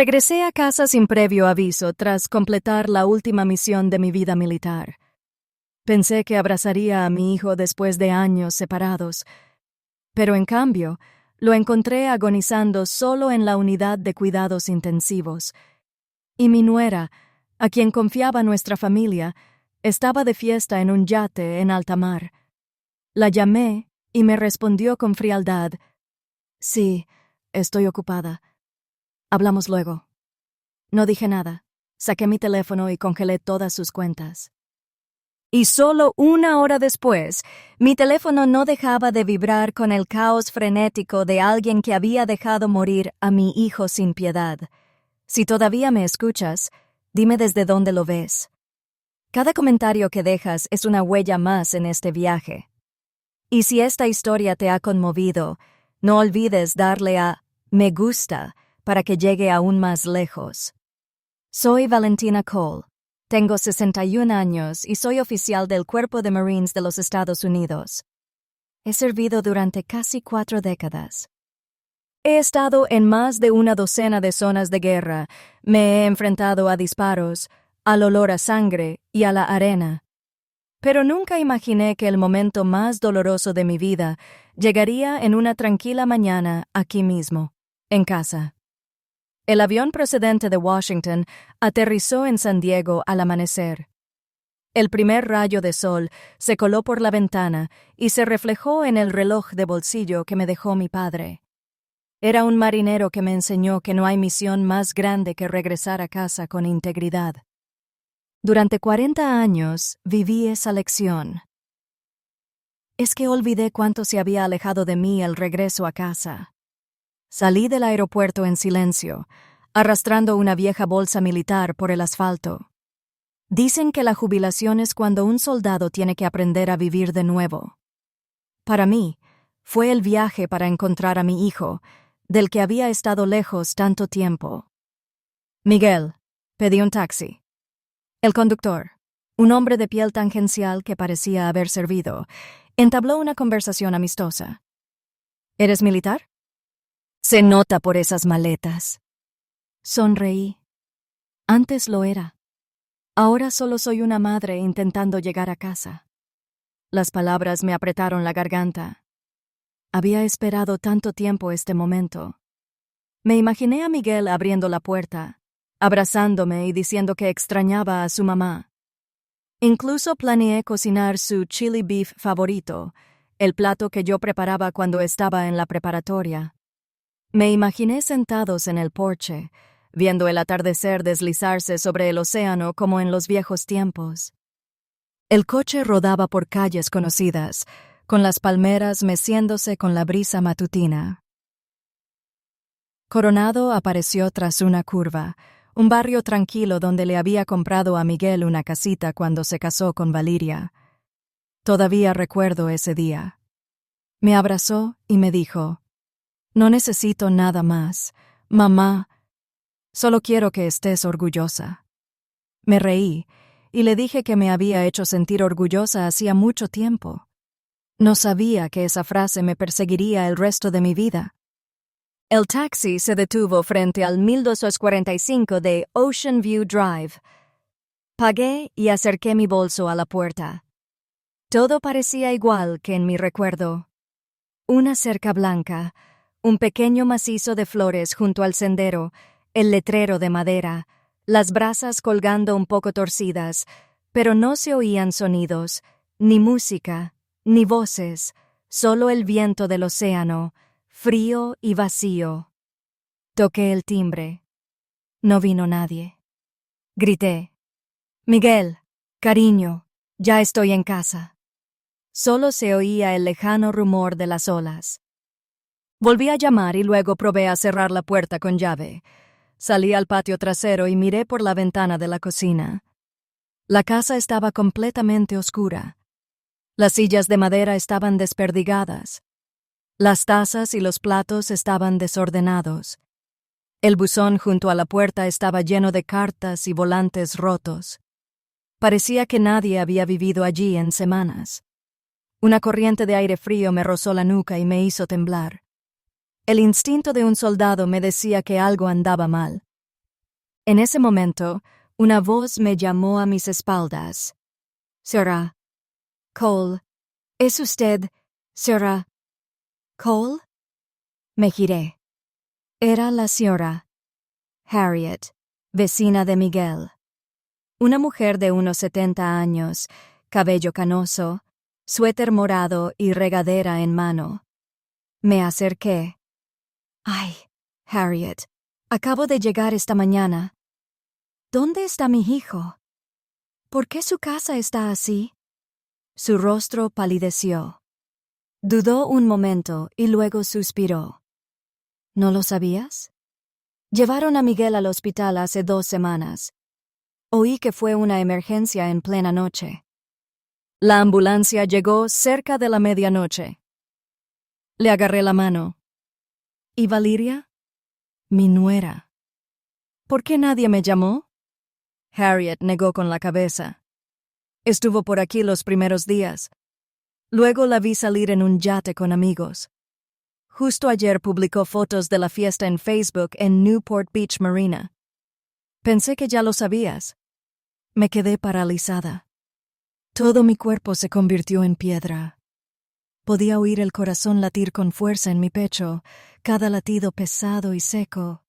Regresé a casa sin previo aviso tras completar la última misión de mi vida militar. Pensé que abrazaría a mi hijo después de años separados, pero en cambio, lo encontré agonizando solo en la unidad de cuidados intensivos. Y mi nuera, a quien confiaba nuestra familia, estaba de fiesta en un yate en alta mar. La llamé y me respondió con frialdad: «Sí, estoy ocupada. Hablamos luego». No dije nada. Saqué mi teléfono y congelé todas sus cuentas. Y solo una hora después, mi teléfono no dejaba de vibrar con el caos frenético de alguien que había dejado morir a mi hijo sin piedad. Si todavía me escuchas, dime desde dónde lo ves. Cada comentario que dejas es una huella más en este viaje. Y si esta historia te ha conmovido, no olvides darle a me gusta para que llegue aún más lejos. Soy Valentina Cole. Tengo 61 años y soy oficial del Cuerpo de Marines de los Estados Unidos. He servido durante casi 4 décadas. He estado en más de una docena de zonas de guerra, me he enfrentado a disparos, al olor a sangre y a la arena. Pero nunca imaginé que el momento más doloroso de mi vida llegaría en una tranquila mañana aquí mismo, en casa. El avión procedente de Washington aterrizó en San Diego al amanecer. El primer rayo de sol se coló por la ventana y se reflejó en el reloj de bolsillo que me dejó mi padre. Era un marinero que me enseñó que no hay misión más grande que regresar a casa con integridad. Durante 40 años viví esa lección. Es que olvidé cuánto se había alejado de mí el regreso a casa. Salí del aeropuerto en silencio, arrastrando una vieja bolsa militar por el asfalto. Dicen que la jubilación es cuando un soldado tiene que aprender a vivir de nuevo. Para mí, fue el viaje para encontrar a mi hijo, del que había estado lejos tanto tiempo. «Miguel», pedí un taxi. El conductor, un hombre de piel tangencial que parecía haber servido, entabló una conversación amistosa. «¿Eres militar?» «Se nota por esas maletas». Sonreí. Antes lo era. Ahora solo soy una madre intentando llegar a casa. Las palabras me apretaron la garganta. Había esperado tanto tiempo este momento. Me imaginé a Miguel abriendo la puerta, abrazándome y diciendo que extrañaba a su mamá. Incluso planeé cocinar su chili beef favorito, el plato que yo preparaba cuando estaba en la preparatoria. Me imaginé sentados en el porche, viendo el atardecer deslizarse sobre el océano como en los viejos tiempos. El coche rodaba por calles conocidas, con las palmeras meciéndose con la brisa matutina. Coronado apareció tras una curva, un barrio tranquilo donde le había comprado a Miguel una casita cuando se casó con Valeria. Todavía recuerdo ese día. Me abrazó y me dijo: «No necesito nada más, mamá. Solo quiero que estés orgullosa». Me reí y le dije que me había hecho sentir orgullosa hacía mucho tiempo. No sabía que esa frase me perseguiría el resto de mi vida. El taxi se detuvo frente al 1245 de Ocean View Drive. Pagué y acerqué mi bolso a la puerta. Todo parecía igual que en mi recuerdo. Una cerca blanca, un pequeño macizo de flores junto al sendero, el letrero de madera, las brasas colgando un poco torcidas, pero no se oían sonidos, ni música, ni voces, solo el viento del océano, frío y vacío. Toqué el timbre. No vino nadie. Grité: «Miguel, cariño, ya estoy en casa». Solo se oía el lejano rumor de las olas. Volví a llamar y luego probé a cerrar la puerta con llave. Salí al patio trasero y miré por la ventana de la cocina. La casa estaba completamente oscura. Las sillas de madera estaban desperdigadas. Las tazas y los platos estaban desordenados. El buzón junto a la puerta estaba lleno de cartas y volantes rotos. Parecía que nadie había vivido allí en semanas. Una corriente de aire frío me rozó la nuca y me hizo temblar. El instinto de un soldado me decía que algo andaba mal. En ese momento, una voz me llamó a mis espaldas. «Señora Cole, ¿es usted, señora Cole?» Me giré. Era la señora Harriet, vecina de Miguel. Una mujer de unos 70 años, cabello canoso, suéter morado y regadera en mano. Me acerqué. «Ay, Harriet, acabo de llegar esta mañana. ¿Dónde está mi hijo? ¿Por qué su casa está así?» Su rostro palideció. Dudó un momento y luego suspiró. «¿No lo sabías? Llevaron a Miguel al hospital hace 2 semanas. Oí que fue una emergencia en plena noche. La ambulancia llegó cerca de la medianoche». Le agarré la mano. «¿Y Valeria?» «Mi nuera». «¿Por qué nadie me llamó?» Harriet negó con la cabeza. «Estuvo por aquí los primeros días. Luego la vi salir en un yate con amigos. Justo ayer publicó fotos de la fiesta en Facebook en Newport Beach Marina. Pensé que ya lo sabías». Me quedé paralizada. Todo mi cuerpo se convirtió en piedra. Podía oír el corazón latir con fuerza en mi pecho, cada latido pesado y seco.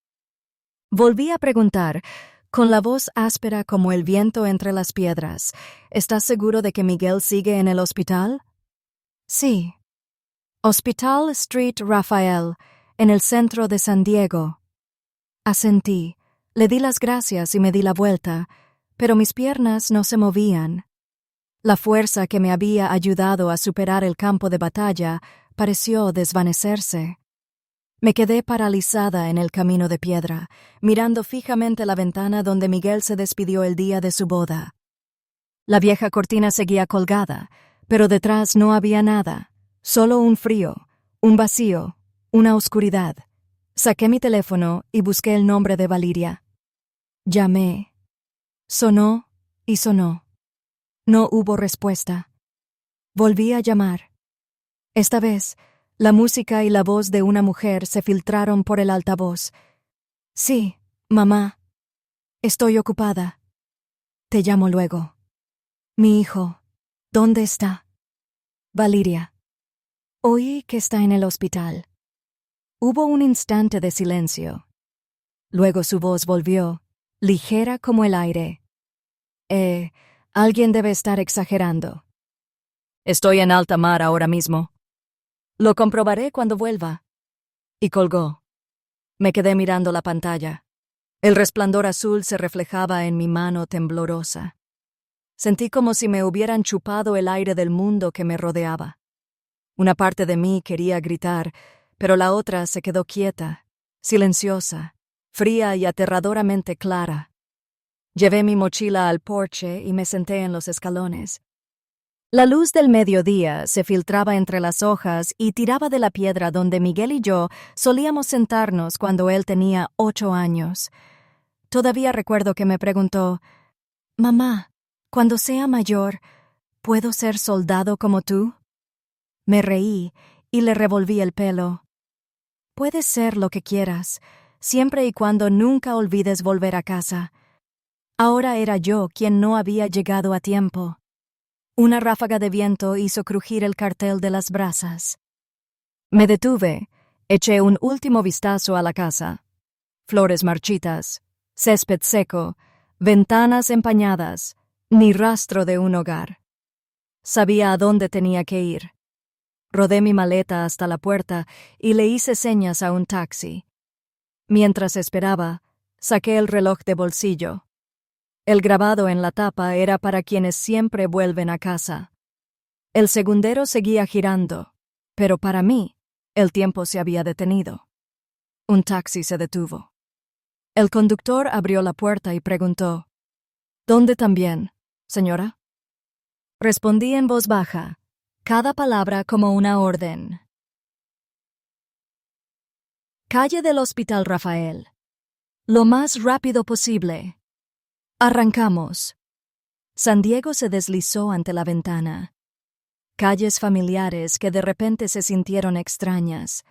Volví a preguntar, con la voz áspera como el viento entre las piedras: «¿Estás seguro de que Miguel sigue en el hospital?» «Sí. Hospital Street Rafael, en el centro de San Diego». Asentí, le di las gracias y me di la vuelta, pero mis piernas no se movían. La fuerza que me había ayudado a superar el campo de batalla pareció desvanecerse. Me quedé paralizada en el camino de piedra, mirando fijamente la ventana donde Miguel se despidió el día de su boda. La vieja cortina seguía colgada, pero detrás no había nada, solo un frío, un vacío, una oscuridad. Saqué mi teléfono y busqué el nombre de Valeria. Llamé. Sonó y sonó. No hubo respuesta. Volví a llamar. Esta vez, la música y la voz de una mujer se filtraron por el altavoz. «Sí, mamá. Estoy ocupada. Te llamo luego». «Mi hijo, ¿dónde está?» «Valeria. Oí que está en el hospital». Hubo un instante de silencio. Luego su voz volvió, ligera como el aire. Alguien debe estar exagerando. «Estoy en alta mar ahora mismo. Lo comprobaré cuando vuelva». Y colgó. Me quedé mirando la pantalla. El resplandor azul se reflejaba en mi mano temblorosa. Sentí como si me hubieran chupado el aire del mundo que me rodeaba. Una parte de mí quería gritar, pero la otra se quedó quieta, silenciosa, fría y aterradoramente clara. Llevé mi mochila al porche y me senté en los escalones. La luz del mediodía se filtraba entre las hojas y tiraba de la piedra donde Miguel y yo solíamos sentarnos cuando él tenía 8 años. Todavía recuerdo que me preguntó: «Mamá, cuando sea mayor, ¿puedo ser soldado como tú?» Me reí y le revolví el pelo. «Puedes ser lo que quieras, siempre y cuando nunca olvides volver a casa». Ahora era yo quien no había llegado a tiempo. Una ráfaga de viento hizo crujir el cartel de las brasas. Me detuve, eché un último vistazo a la casa. Flores marchitas, césped seco, ventanas empañadas, ni rastro de un hogar. Sabía a dónde tenía que ir. Rodé mi maleta hasta la puerta y le hice señas a un taxi. Mientras esperaba, saqué el reloj de bolsillo. El grabado en la tapa era para quienes siempre vuelven a casa. El segundero seguía girando, pero para mí, el tiempo se había detenido. Un taxi se detuvo. El conductor abrió la puerta y preguntó: «¿Dónde también, señora?» Respondí en voz baja, cada palabra como una orden. Calle del Hospital Rafael. Lo más rápido posible. Arrancamos. San Diego se deslizó ante la ventana. Calles familiares que de repente se sintieron extrañas.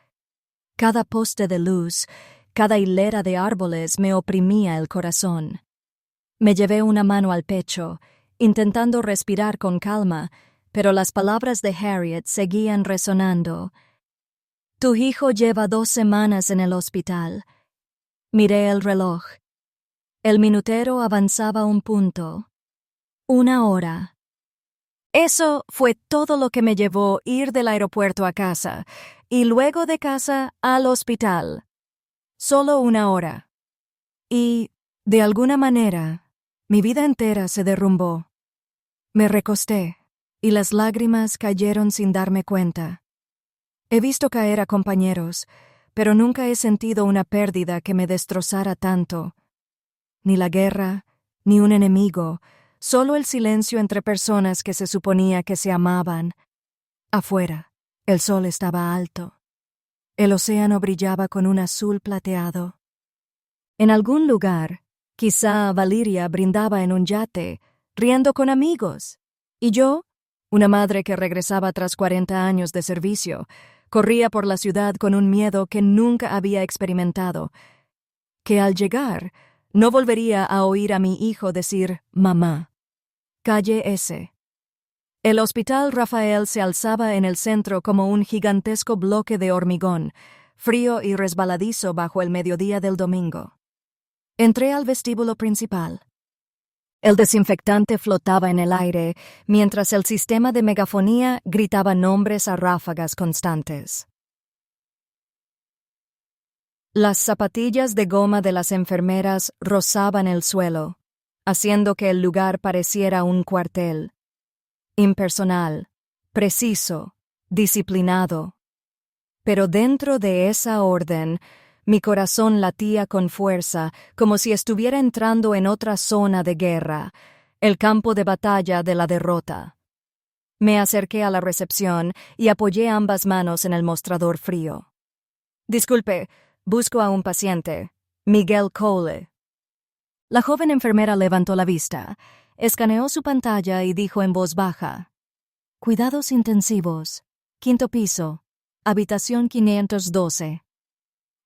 Cada poste de luz, Cada hilera de árboles me oprimía el corazón. Me llevé una mano al pecho, intentando respirar con calma, pero las palabras de Harriet seguían resonando. Tu hijo lleva 2 semanas en el hospital. Miré el reloj. El minutero avanzaba 1 punto. 1 hora. Eso fue todo lo que me llevó ir del aeropuerto a casa, y luego de casa al hospital. Solo 1 hora. Y, de alguna manera, mi vida entera se derrumbó. Me recosté, y las lágrimas cayeron sin darme cuenta. He visto caer a compañeros, pero nunca he sentido una pérdida que me destrozara tanto. Ni la guerra, ni un enemigo, solo el silencio entre personas que se suponía que se amaban. Afuera, el sol estaba alto. El océano brillaba con un azul plateado. En algún lugar, quizá Valeria brindaba en un yate, riendo con amigos. Y yo, una madre que regresaba tras 40 años de servicio, corría por la ciudad con un miedo que nunca había experimentado, que al llegar no volvería a oír a mi hijo decir «mamá». Calle S. El Hospital Rafael se alzaba en el centro como un gigantesco bloque de hormigón, frío y resbaladizo bajo el mediodía del domingo. Entré al vestíbulo principal. El desinfectante flotaba en el aire, mientras el sistema de megafonía gritaba nombres a ráfagas constantes. Las zapatillas de goma de las enfermeras rozaban el suelo, haciendo que el lugar pareciera un cuartel. Impersonal, preciso, disciplinado. Pero dentro de esa orden, mi corazón latía con fuerza, como si estuviera entrando en otra zona de guerra, el campo de batalla de la derrota. Me acerqué a la recepción y apoyé ambas manos en el mostrador frío. Disculpe, busco a un paciente. Miguel Cole. La joven enfermera levantó la vista, escaneó su pantalla y dijo en voz baja: Cuidados intensivos, 5º piso, habitación 512.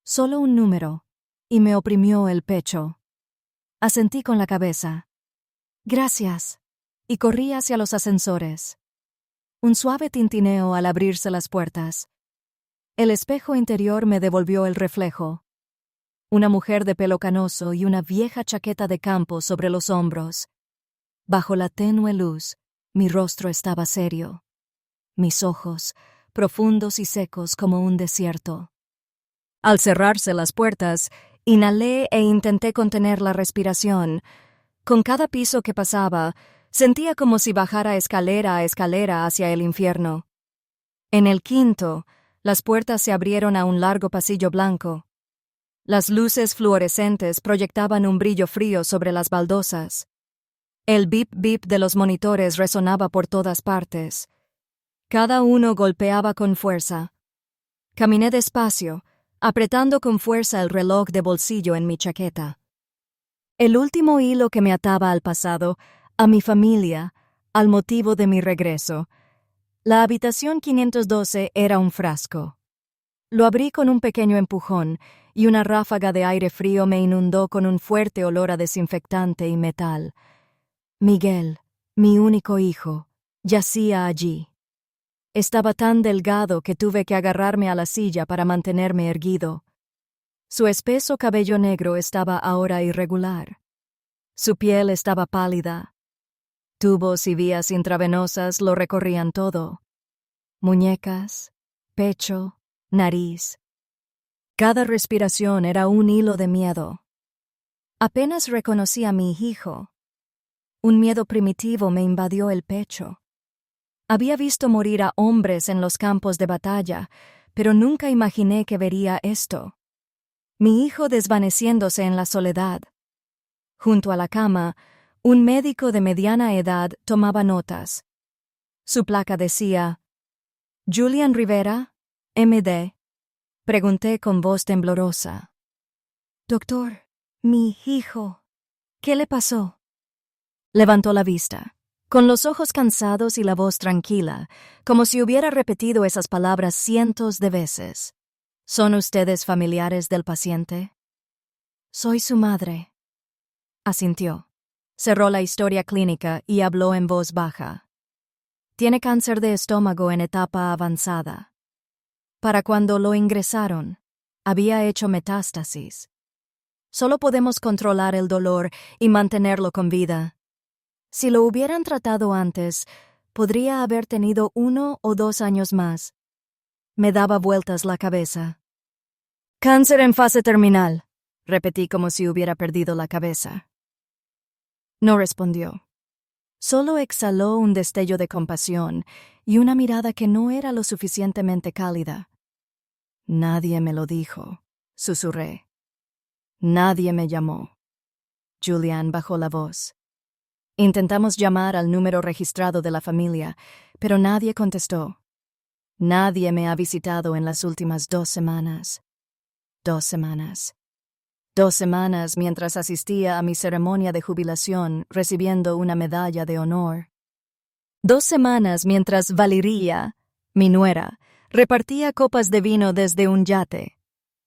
Solo un número, y me oprimió el pecho. Asentí con la cabeza. Gracias, y corrí hacia los ascensores. Un suave tintineo al abrirse las puertas. El espejo interior me devolvió el reflejo. Una mujer de pelo canoso y una vieja chaqueta de campo sobre los hombros. Bajo la tenue luz, mi rostro estaba serio. Mis ojos, profundos y secos como un desierto. Al cerrarse las puertas, inhalé e intenté contener la respiración. Con cada piso que pasaba, sentía como si bajara escalera a escalera hacia el infierno. En el 5º, las puertas se abrieron a un largo pasillo blanco. Las luces fluorescentes proyectaban un brillo frío sobre las baldosas. El bip-bip de los monitores resonaba por todas partes. Cada uno golpeaba con fuerza. Caminé despacio, apretando con fuerza el reloj de bolsillo en mi chaqueta. El último hilo que me ataba al pasado, a mi familia, al motivo de mi regreso. La habitación 512 era un frasco. Lo abrí con un pequeño empujón, y una ráfaga de aire frío me inundó con un fuerte olor a desinfectante y metal. Miguel, mi único hijo, yacía allí. Estaba tan delgado que tuve que agarrarme a la silla para mantenerme erguido. Su espeso cabello negro estaba ahora irregular. Su piel estaba pálida. Tubos y vías intravenosas lo recorrían todo. Muñecas, pecho, nariz. Cada respiración era un hilo de miedo. Apenas reconocí a mi hijo. Un miedo primitivo me invadió el pecho. Había visto morir a hombres en los campos de batalla, pero nunca imaginé que vería esto. Mi hijo desvaneciéndose en la soledad. Junto a la cama, un médico de mediana edad tomaba notas. Su placa decía: «Julian Rivera, M.D.». Pregunté con voz temblorosa: «Doctor, mi hijo, ¿qué le pasó?». Levantó la vista, con los ojos cansados y la voz tranquila, como si hubiera repetido esas palabras cientos de veces. «¿Son ustedes familiares del paciente?». Soy su madre. Asintió. Cerró la historia clínica y habló en voz baja. Tiene cáncer de estómago en etapa avanzada. Para cuando lo ingresaron, había hecho metástasis. Solo podemos controlar el dolor y mantenerlo con vida. Si lo hubieran tratado antes, podría haber tenido 1 o 2 años más. Me daba vueltas la cabeza. Cáncer en fase terminal, repetí como si hubiera perdido la cabeza. No respondió. Solo exhaló un destello de compasión y una mirada que no era lo suficientemente cálida. Nadie me lo dijo, susurré. Nadie me llamó. Julian bajó la voz. Intentamos llamar al número registrado de la familia, pero nadie contestó. Nadie me ha visitado en las últimas 2 semanas. 2 semanas. 2 semanas mientras asistía a mi ceremonia de jubilación recibiendo una medalla de honor. 2 semanas mientras Valeria, mi nuera, repartía copas de vino desde un yate.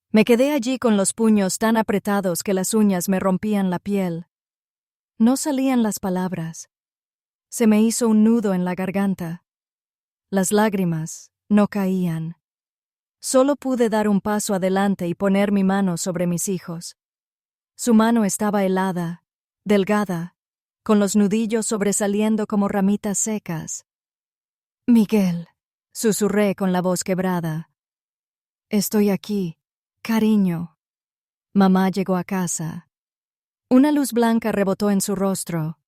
Me quedé allí con los puños tan apretados que las uñas me rompían la piel. No salían las palabras. Se me hizo un nudo en la garganta. Las lágrimas no caían. Solo pude dar un paso adelante y poner mi mano sobre mis hijos. Su mano estaba helada, delgada, con los nudillos sobresaliendo como ramitas secas. Miguel, susurré con la voz quebrada. Estoy aquí, cariño. Mamá llegó a casa. Una luz blanca rebotó en su rostro.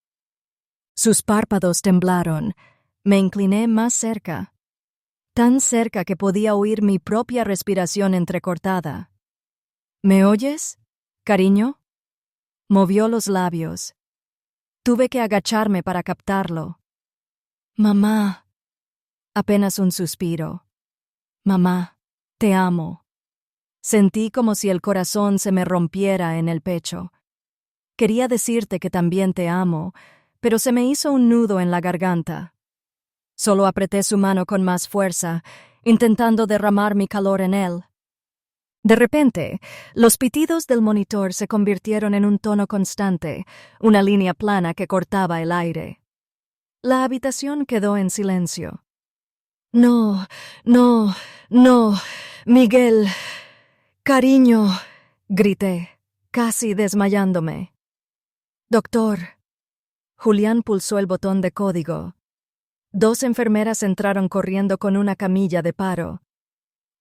Sus párpados temblaron. Me incliné más cerca. Tan cerca que podía oír mi propia respiración entrecortada. ¿Me oyes, cariño? Movió los labios. Tuve que agacharme para captarlo. Mamá. Apenas un suspiro. Mamá, te amo. Sentí como si el corazón se me rompiera en el pecho. Quería decirte que también te amo, pero se me hizo un nudo en la garganta. Solo apreté su mano con más fuerza, intentando derramar mi calor en él. De repente, los pitidos del monitor se convirtieron en un tono constante, una línea plana que cortaba el aire. La habitación quedó en silencio. No, no, no, Miguel, cariño, grité, casi desmayándome. Doctor. Julián pulsó el botón de código. 2 enfermeras entraron corriendo con una camilla de paro.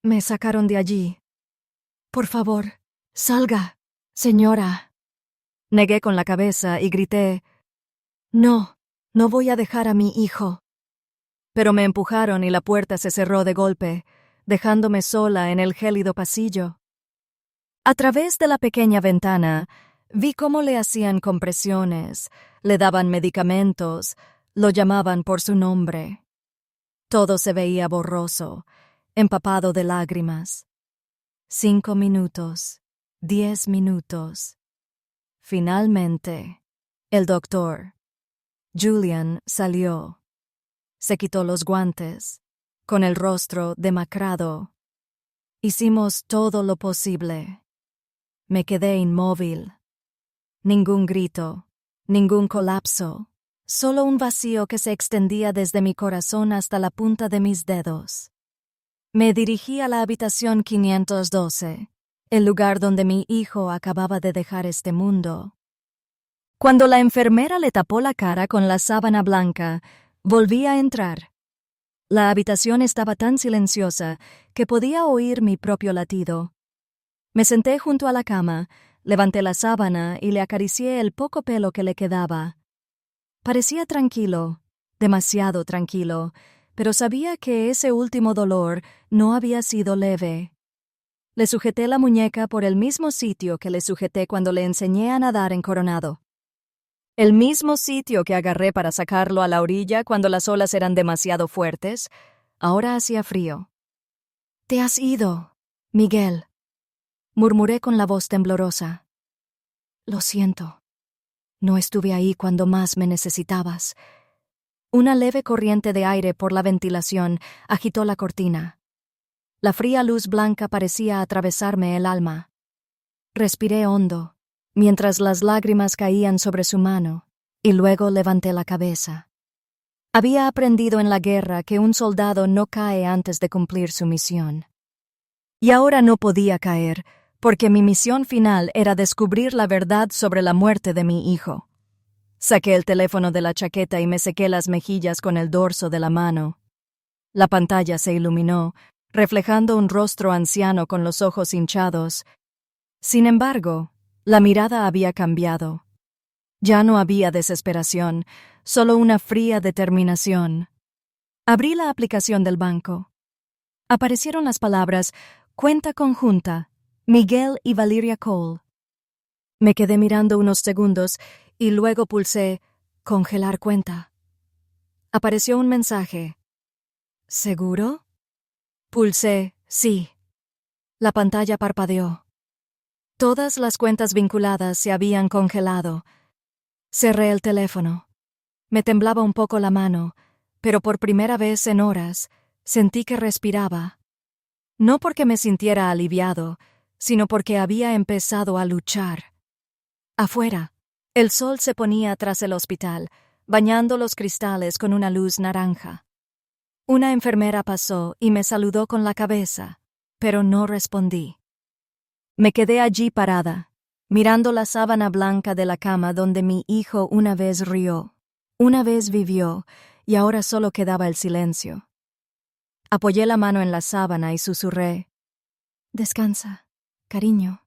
Me sacaron de allí. Por favor, salga, señora. Negué con la cabeza y grité, no, no voy a dejar a mi hijo. Pero me empujaron y la puerta se cerró de golpe, dejándome sola en el gélido pasillo. A través de la pequeña ventana, vi cómo le hacían compresiones, le daban medicamentos, lo llamaban por su nombre. Todo se veía borroso, empapado de lágrimas. 5 minutos, 10 minutos. Finalmente, el doctor, Julian, salió. Se quitó los guantes, con el rostro demacrado. Hicimos todo lo posible. Me quedé inmóvil. Ningún grito, ningún colapso, solo un vacío que se extendía desde mi corazón hasta la punta de mis dedos. Me dirigí a la habitación 512, el lugar donde mi hijo acababa de dejar este mundo. Cuando la enfermera le tapó la cara con la sábana blanca, volví a entrar. La habitación estaba tan silenciosa que podía oír mi propio latido. Me senté junto a la cama, levanté la sábana y le acaricié el poco pelo que le quedaba. Parecía tranquilo, demasiado tranquilo, pero sabía que ese último dolor no había sido leve. Le sujeté la muñeca por el mismo sitio que le sujeté cuando le enseñé a nadar en Coronado. El mismo sitio que agarré para sacarlo a la orilla cuando las olas eran demasiado fuertes, ahora hacía frío. «Te has ido, Miguel», murmuré con la voz temblorosa. «Lo siento. No estuve ahí cuando más me necesitabas». Una leve corriente de aire por la ventilación agitó la cortina. La fría luz blanca parecía atravesarme el alma. Respiré hondo, mientras las lágrimas caían sobre su mano, y luego levanté la cabeza. Había aprendido en la guerra que un soldado no cae antes de cumplir su misión. Y ahora no podía caer, porque mi misión final era descubrir la verdad sobre la muerte de mi hijo. Saqué el teléfono de la chaqueta y me sequé las mejillas con el dorso de la mano. La pantalla se iluminó, reflejando un rostro anciano con los ojos hinchados. Sin embargo, la mirada había cambiado. Ya no había desesperación, solo una fría determinación. Abrí la aplicación del banco. Aparecieron las palabras «Cuenta conjunta, Miguel y Valeria Cole». Me quedé mirando unos segundos y luego pulsé «Congelar cuenta». Apareció un mensaje. ¿Seguro? Pulsé «Sí». La pantalla parpadeó. Todas las cuentas vinculadas se habían congelado. Cerré el teléfono. Me temblaba un poco la mano, pero por primera vez en horas sentí que respiraba. No porque me sintiera aliviado, sino porque había empezado a luchar. Afuera, el sol se ponía tras el hospital, bañando los cristales con una luz naranja. Una enfermera pasó y me saludó con la cabeza, pero no respondí. Me quedé allí parada, mirando la sábana blanca de la cama donde mi hijo una vez rió, una vez vivió, y ahora solo quedaba el silencio. Apoyé la mano en la sábana y susurré: «Descansa, cariño.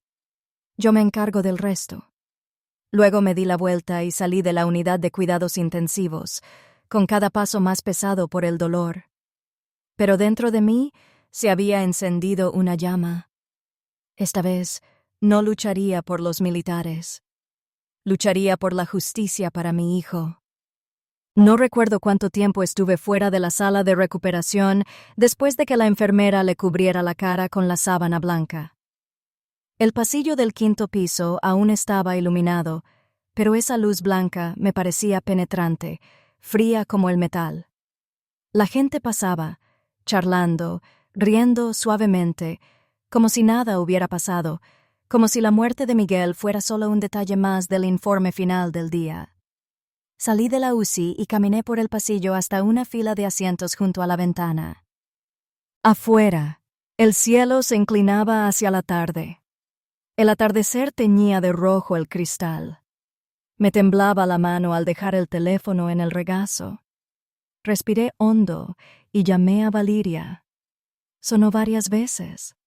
Yo me encargo del resto». Luego me di la vuelta y salí de la unidad de cuidados intensivos, con cada paso más pesado por el dolor. Pero dentro de mí se había encendido una llama. Esta vez no lucharía por los militares. Lucharía por la justicia para mi hijo. No recuerdo cuánto tiempo estuve fuera de la sala de recuperación después de que la enfermera le cubriera la cara con la sábana blanca. El pasillo del 5º piso aún estaba iluminado, pero esa luz blanca me parecía penetrante, fría como el metal. La gente pasaba, charlando, riendo suavemente, como si nada hubiera pasado, como si la muerte de Miguel fuera solo un detalle más del informe final del día. Salí de la UCI y caminé por el pasillo hasta una fila de asientos junto a la ventana. Afuera, el cielo se inclinaba hacia la tarde. El atardecer teñía de rojo el cristal. Me temblaba la mano al dejar el teléfono en el regazo. Respiré hondo y llamé a Valeria. Sonó varias veces.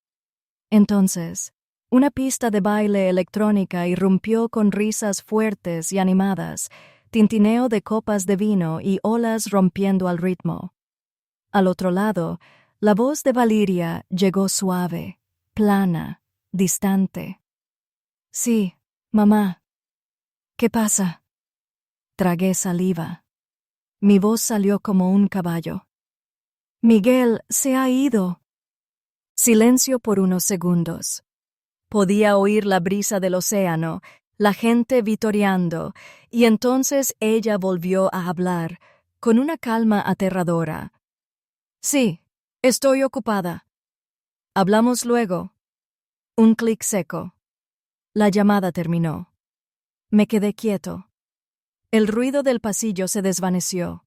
Entonces, una pista de baile electrónica irrumpió con risas fuertes y animadas, tintineo de copas de vino y olas rompiendo al ritmo. Al otro lado, la voz de Valeria llegó suave, plana, distante. «Sí, mamá». «¿Qué pasa?» Tragué saliva. Mi voz salió como un caballo. «Miguel se ha ido». Silencio por unos segundos. Podía oír la brisa del océano, la gente vitoreando, y entonces ella volvió a hablar, con una calma aterradora. «Sí, estoy ocupada. Hablamos luego». Un clic seco. La llamada terminó. Me quedé quieto. El ruido del pasillo se desvaneció.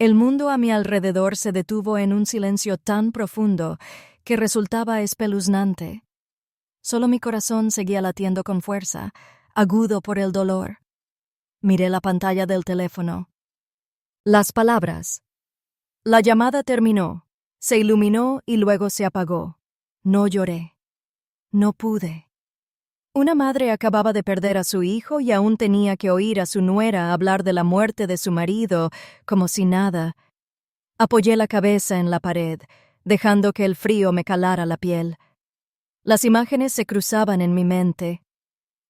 El mundo a mi alrededor se detuvo en un silencio tan profundo que resultaba espeluznante. Solo mi corazón seguía latiendo con fuerza, agudo por el dolor. Miré la pantalla del teléfono. Las palabras. La llamada terminó, se iluminó y luego se apagó. No lloré. No pude. Una madre acababa de perder a su hijo y aún tenía que oír a su nuera hablar de la muerte de su marido, como si nada. Apoyé la cabeza en la pared, dejando que el frío me calara la piel. Las imágenes se cruzaban en mi mente.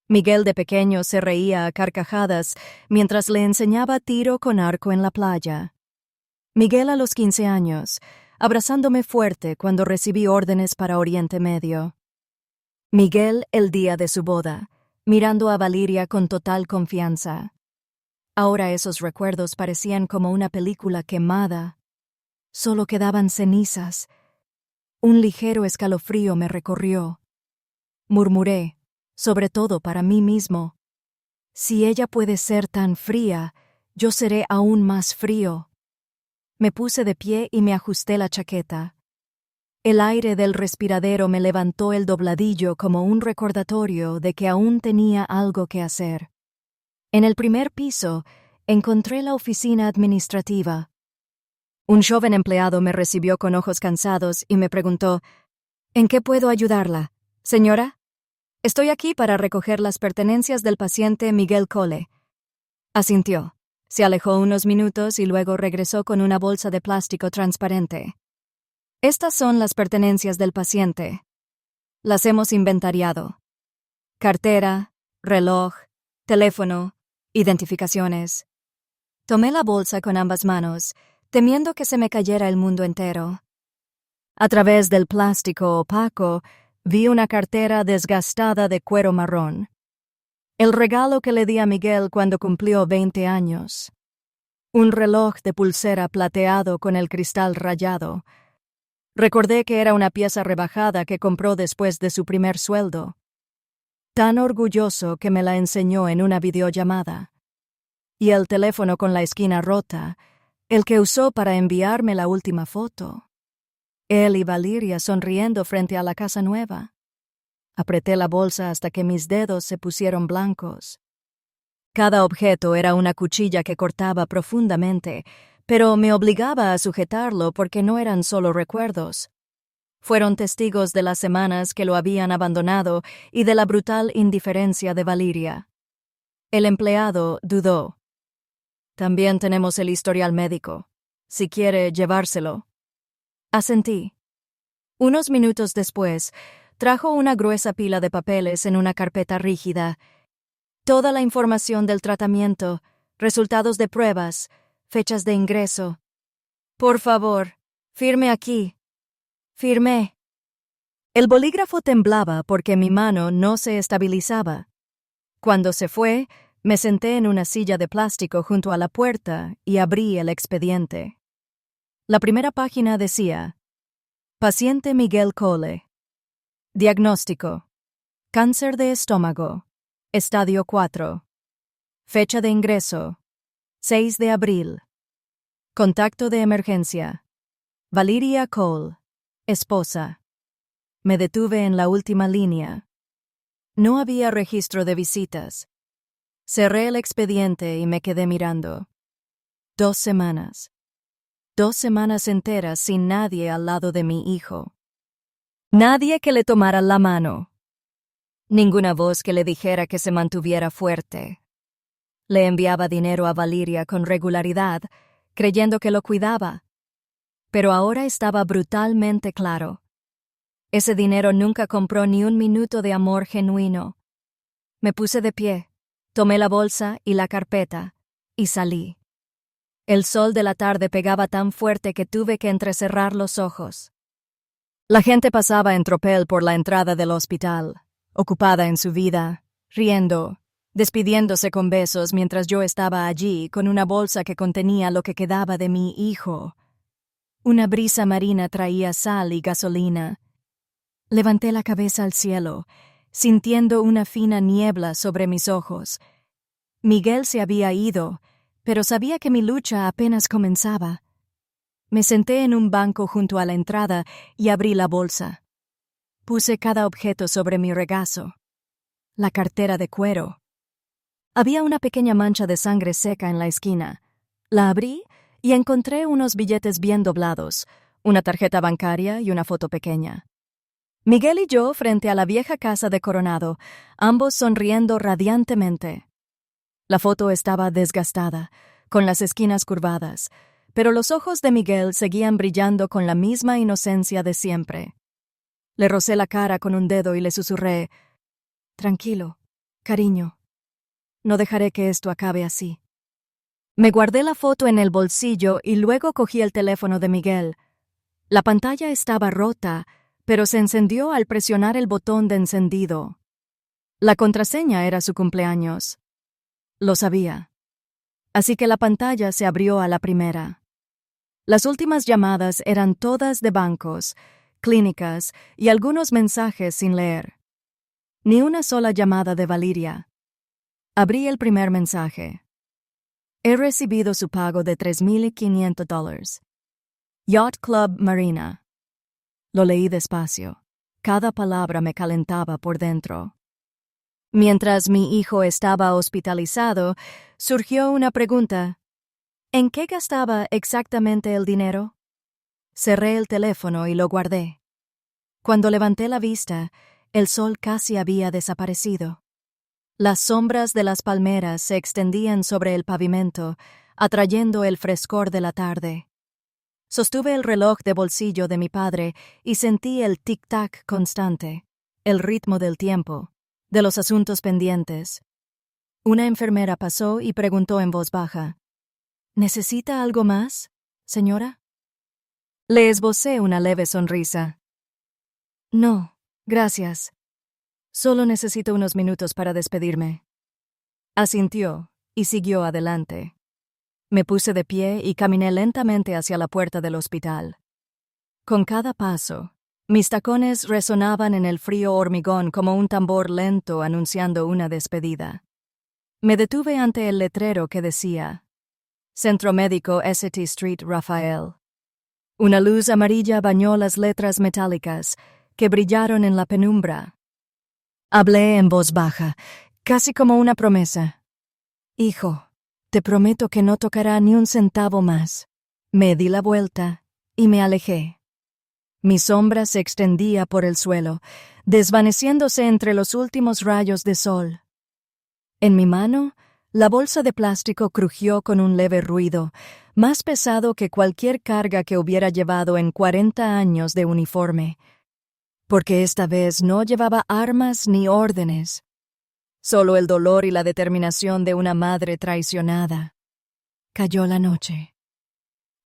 Miguel de pequeño se reía a carcajadas mientras le enseñaba tiro con arco en la playa. Miguel a los 15 años, abrazándome fuerte cuando recibí órdenes para Oriente Medio. Miguel el día de su boda, mirando a Valeria con total confianza. Ahora esos recuerdos parecían como una película quemada. Solo quedaban cenizas. Un ligero escalofrío me recorrió. Murmuré, sobre todo para mí mismo. Si ella puede ser tan fría, yo seré aún más frío. Me puse de pie y me ajusté la chaqueta. El aire del respiradero me levantó el dobladillo como un recordatorio de que aún tenía algo que hacer. En el primer piso, encontré la oficina administrativa. Un joven empleado me recibió con ojos cansados y me preguntó: ¿En qué puedo ayudarla, señora? Estoy aquí para recoger las pertenencias del paciente Miguel Cole. Asintió. Se alejó unos minutos y luego regresó con una bolsa de plástico transparente. Estas son las pertenencias del paciente. Las hemos inventariado. Cartera, reloj, teléfono, identificaciones. Tomé la bolsa con ambas manos, temiendo que se me cayera el mundo entero. A través del plástico opaco, vi una cartera desgastada de cuero marrón. El regalo que le di a Miguel cuando cumplió 20 años. Un reloj de pulsera plateado con el cristal rayado. Recordé que era una pieza rebajada que compró después de su primer sueldo. Tan orgulloso que me la enseñó en una videollamada. Y el teléfono con la esquina rota, el que usó para enviarme la última foto. Él y Valeria sonriendo frente a la casa nueva. Apreté la bolsa hasta que mis dedos se pusieron blancos. Cada objeto era una cuchilla que cortaba profundamente, pero me obligaba a sujetarlo porque no eran solo recuerdos. Fueron testigos de las semanas que lo habían abandonado y de la brutal indiferencia de Valeria. El empleado dudó. También tenemos el historial médico. Si quiere llevárselo. Asentí. Unos minutos después, trajo una gruesa pila de papeles en una carpeta rígida. Toda la información del tratamiento, resultados de pruebas, fechas de ingreso. Por favor, firme aquí. Firmé. El bolígrafo temblaba porque mi mano no se estabilizaba. Cuando se fue, me senté en una silla de plástico junto a la puerta y abrí el expediente. La primera página decía: Paciente Miguel Cole. Diagnóstico: cáncer de estómago, estadio 4. Fecha de ingreso: 6 de abril. Contacto de emergencia: Valeria Cole, esposa. Me detuve en la última línea. No había registro de visitas. Cerré el expediente y me quedé mirando. 2 semanas. 2 semanas enteras sin nadie al lado de mi hijo. Nadie que le tomara la mano. Ninguna voz que le dijera que se mantuviera fuerte. Le enviaba dinero a Valeria con regularidad, creyendo que lo cuidaba. Pero ahora estaba brutalmente claro. Ese dinero nunca compró ni un minuto de amor genuino. Me puse de pie, tomé la bolsa y la carpeta, y salí. El sol de la tarde pegaba tan fuerte que tuve que entrecerrar los ojos. La gente pasaba en tropel por la entrada del hospital, ocupada en su vida, riendo, despidiéndose con besos mientras yo estaba allí con una bolsa que contenía lo que quedaba de mi hijo. Una brisa marina traía sal y gasolina. Levanté la cabeza al cielo, sintiendo una fina niebla sobre mis ojos. Miguel se había ido, pero sabía que mi lucha apenas comenzaba. Me senté en un banco junto a la entrada y abrí la bolsa. Puse cada objeto sobre mi regazo. La cartera de cuero. Había una pequeña mancha de sangre seca en la esquina. La abrí y encontré unos billetes bien doblados, una tarjeta bancaria y una foto pequeña. Miguel y yo frente a la vieja casa de Coronado, ambos sonriendo radiantemente. La foto estaba desgastada, con las esquinas curvadas, pero los ojos de Miguel seguían brillando con la misma inocencia de siempre. Le rocé la cara con un dedo y le susurré: «Tranquilo, cariño. No dejaré que esto acabe así». Me guardé la foto en el bolsillo y luego cogí el teléfono de Miguel. La pantalla estaba rota, pero se encendió al presionar el botón de encendido. La contraseña era su cumpleaños. Lo sabía. Así que la pantalla se abrió a la primera. Las últimas llamadas eran todas de bancos, clínicas y algunos mensajes sin leer. Ni una sola llamada de Valeria. Abrí el primer mensaje. He recibido su pago de $3,500. Yacht Club Marina. Lo leí despacio. Cada palabra me calentaba por dentro. Mientras mi hijo estaba hospitalizado, surgió una pregunta. ¿En qué gastaba exactamente el dinero? Cerré el teléfono y lo guardé. Cuando levanté la vista, el sol casi había desaparecido. Las sombras de las palmeras se extendían sobre el pavimento, atrayendo el frescor de la tarde. Sostuve el reloj de bolsillo de mi padre y sentí el tic-tac constante, el ritmo del tiempo, de los asuntos pendientes. Una enfermera pasó y preguntó en voz baja: ¿Necesita algo más, señora? Le esbocé una leve sonrisa. No, gracias. Solo necesito unos minutos para despedirme. Asintió y siguió adelante. Me puse de pie y caminé lentamente hacia la puerta del hospital. Con cada paso, mis tacones resonaban en el frío hormigón como un tambor lento anunciando una despedida. Me detuve ante el letrero que decía: Centro Médico St. Street, Rafael. Una luz amarilla bañó las letras metálicas que brillaron en la penumbra. Hablé en voz baja, casi como una promesa. Hijo, te prometo que no tocará ni un centavo más. Me di la vuelta y me alejé. Mi sombra se extendía por el suelo, desvaneciéndose entre los últimos rayos de sol. En mi mano, la bolsa de plástico crujió con un leve ruido, más pesado que cualquier carga que hubiera llevado en 40 años de uniforme. Porque esta vez no llevaba armas ni órdenes. Solo el dolor y la determinación de una madre traicionada. Cayó la noche.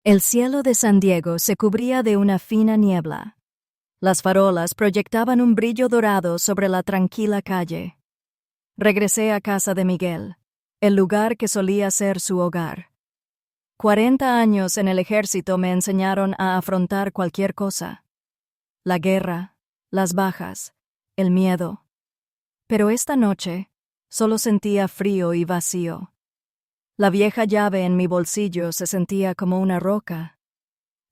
El cielo de San Diego se cubría de una fina niebla. Las farolas proyectaban un brillo dorado sobre la tranquila calle. Regresé a casa de Miguel, el lugar que solía ser su hogar. 40 años en el ejército me enseñaron a afrontar cualquier cosa. La guerra, las bajas, el miedo. Pero esta noche solo sentía frío y vacío. La vieja llave en mi bolsillo se sentía como una roca.